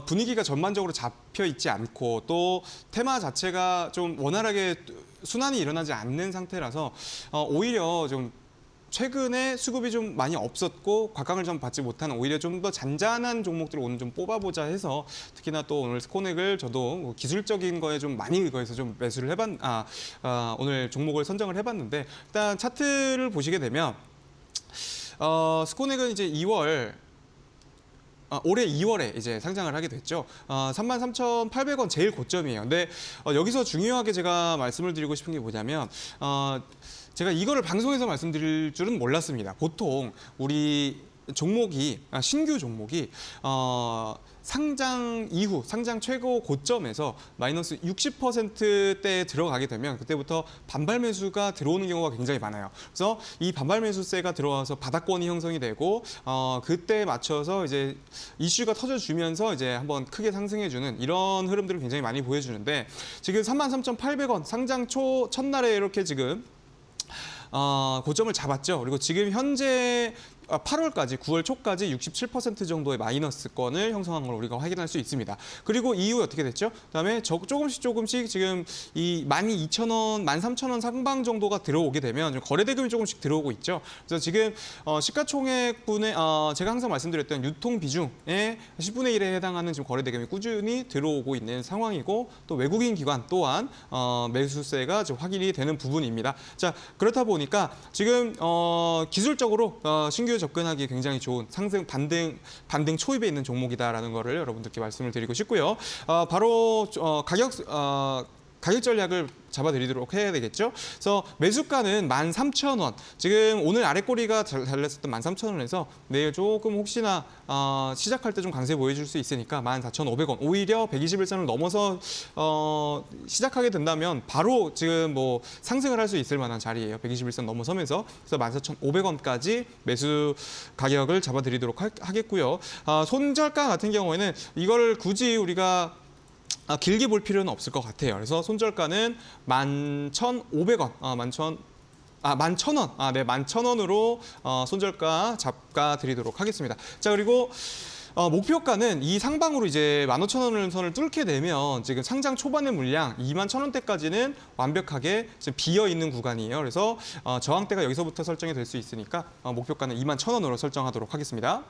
분위기가 전반적으로 잡혀 있지 않고 또 테마 자체가 좀 원활하게 순환이 일어나지 않는 상태라서 오히려 좀 최근에 수급이 좀 많이 없었고 곽강을 좀 받지 못한 오히려 좀 더 잔잔한 종목들을 오늘 좀 뽑아보자 해서 특히나 또 오늘 스코넥을 저도 기술적인 거에 좀 많이 의거해서 좀 매수를 오늘 종목을 선정을 해봤는데 일단 차트를 보시게 되면 스코넥은 이제 올해 2월에 이제 상장을 하게 됐죠. 33,800원 제일 고점이에요. 근데 여기서 중요하게 제가 말씀을 드리고 싶은 게 뭐냐면 제가 이거를 방송에서 말씀드릴 줄은 몰랐습니다. 보통 우리 신규 종목이 상장 이후, 상장 최고 고점에서 마이너스 60%대에 들어가게 되면 그때부터 반발 매수가 들어오는 경우가 굉장히 많아요. 그래서 이 반발 매수세가 들어와서 바닥권이 형성이 되고 그때에 맞춰서 이제 이슈가 터져주면서 이제 한번 크게 상승해주는 이런 흐름들을 굉장히 많이 보여주는데 지금 33,800원 상장 첫날에 이렇게 지금 고점을 잡았죠. 그리고 지금 현재 8월까지 9월 초까지 67% 정도의 마이너스권을 형성한 걸 우리가 확인할 수 있습니다. 그리고 이후에 어떻게 됐죠? 그다음에 조금씩 지금 이 12,000원, 13,000원 상방 정도가 들어오게 되면 거래 대금이 조금씩 들어오고 있죠. 그래서 지금 시가총액분의 제가 항상 말씀드렸던 유통 비중의 10분의 1에 해당하는 지금 거래 대금이 꾸준히 들어오고 있는 상황이고 또 외국인 기관 또한 매수세가 좀 확인이 되는 부분입니다. 자, 그렇다 보니까 지금 기술적으로 신규 접근하기 굉장히 좋은 상승 반등 초입에 있는 종목이다라는 거를 여러분들께 말씀을 드리고 싶고요. 바로 가격 가격 전략을 잡아드리도록 해야 되겠죠. 그래서 매수가는 13,000원. 지금 오늘 아래 꼬리가 달렸었던 13,000원에서 내일 조금 혹시나 시작할 때 좀 강세 보여줄 수 있으니까 14,500원. 오히려 121선을 넘어서 시작하게 된다면 바로 지금 뭐 상승을 할 수 있을 만한 자리예요. 121선 넘어서면서. 그래서 14,500원까지 매수 가격을 잡아드리도록 하겠고요. 손절가 같은 경우에는 이걸 굳이 우리가 길게 볼 필요는 없을 것 같아요. 그래서 손절가는 11,500원, 11,000원, 네, 11,000원으로 손절가 잡아 드리도록 하겠습니다. 자, 그리고 목표가는 이 상방으로 이제 15,000원 선을 뚫게 되면 지금 상장 초반의 물량 21,000원대까지는 완벽하게 지금 비어 있는 구간이에요. 그래서 저항대가 여기서부터 설정이 될 수 있으니까 목표가는 21,000원으로 설정하도록 하겠습니다.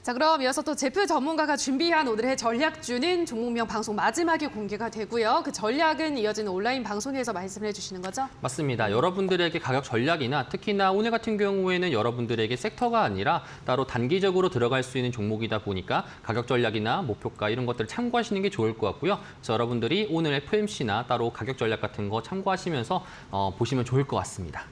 자, 그럼 이어서 또 제프 전문가가 준비한 오늘의 전략주는 종목명 방송 마지막에 공개가 되고요. 그 전략은 이어지는 온라인 방송에서 말씀을 해주시는 거죠? 맞습니다. 여러분들에게 가격 전략이나 특히나 오늘 같은 경우에는 여러분들에게 섹터가 아니라 따로 단기적으로 들어갈 수 있는 종목이다 보니까 가격 전략이나 목표가 이런 것들을 참고하시는 게 좋을 것 같고요. 그래서 여러분들이 오늘 FMC나 따로 가격 전략 같은 거 참고하시면서 보시면 좋을 것 같습니다.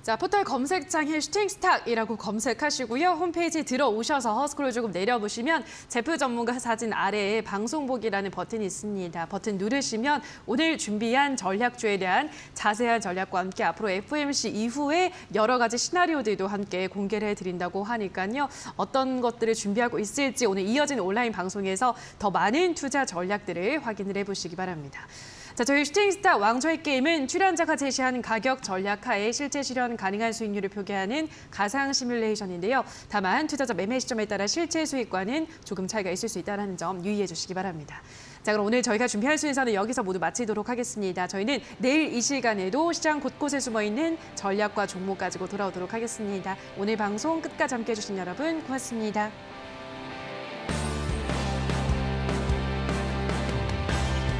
자, 포털 검색창에 슈팅스탁이라고 검색하시고요. 홈페이지 들어오셔서 스크롤 조금 내려보시면 제프 전문가 사진 아래에 방송 보기라는 버튼이 있습니다. 버튼 누르시면 오늘 준비한 전략주에 대한 자세한 전략과 함께 앞으로 FMC 이후에 여러 가지 시나리오들도 함께 공개를 해드린다고 하니까요. 어떤 것들을 준비하고 있을지 오늘 이어지는 온라인 방송에서 더 많은 투자 전략들을 확인을 해보시기 바랍니다. 자, 저희 슈팅스타 왕좌의 게임은 출연자가 제시한 가격 전략하에 실제 실현 가능한 수익률을 표기하는 가상 시뮬레이션인데요. 다만 투자자 매매 시점에 따라 실제 수익과는 조금 차이가 있을 수 있다는 점 유의해 주시기 바랍니다. 자, 그럼 오늘 저희가 준비할 순서는 여기서 모두 마치도록 하겠습니다. 저희는 내일 이 시간에도 시장 곳곳에 숨어있는 전략과 종목 가지고 돌아오도록 하겠습니다. 오늘 방송 끝까지 함께해 주신 여러분 고맙습니다.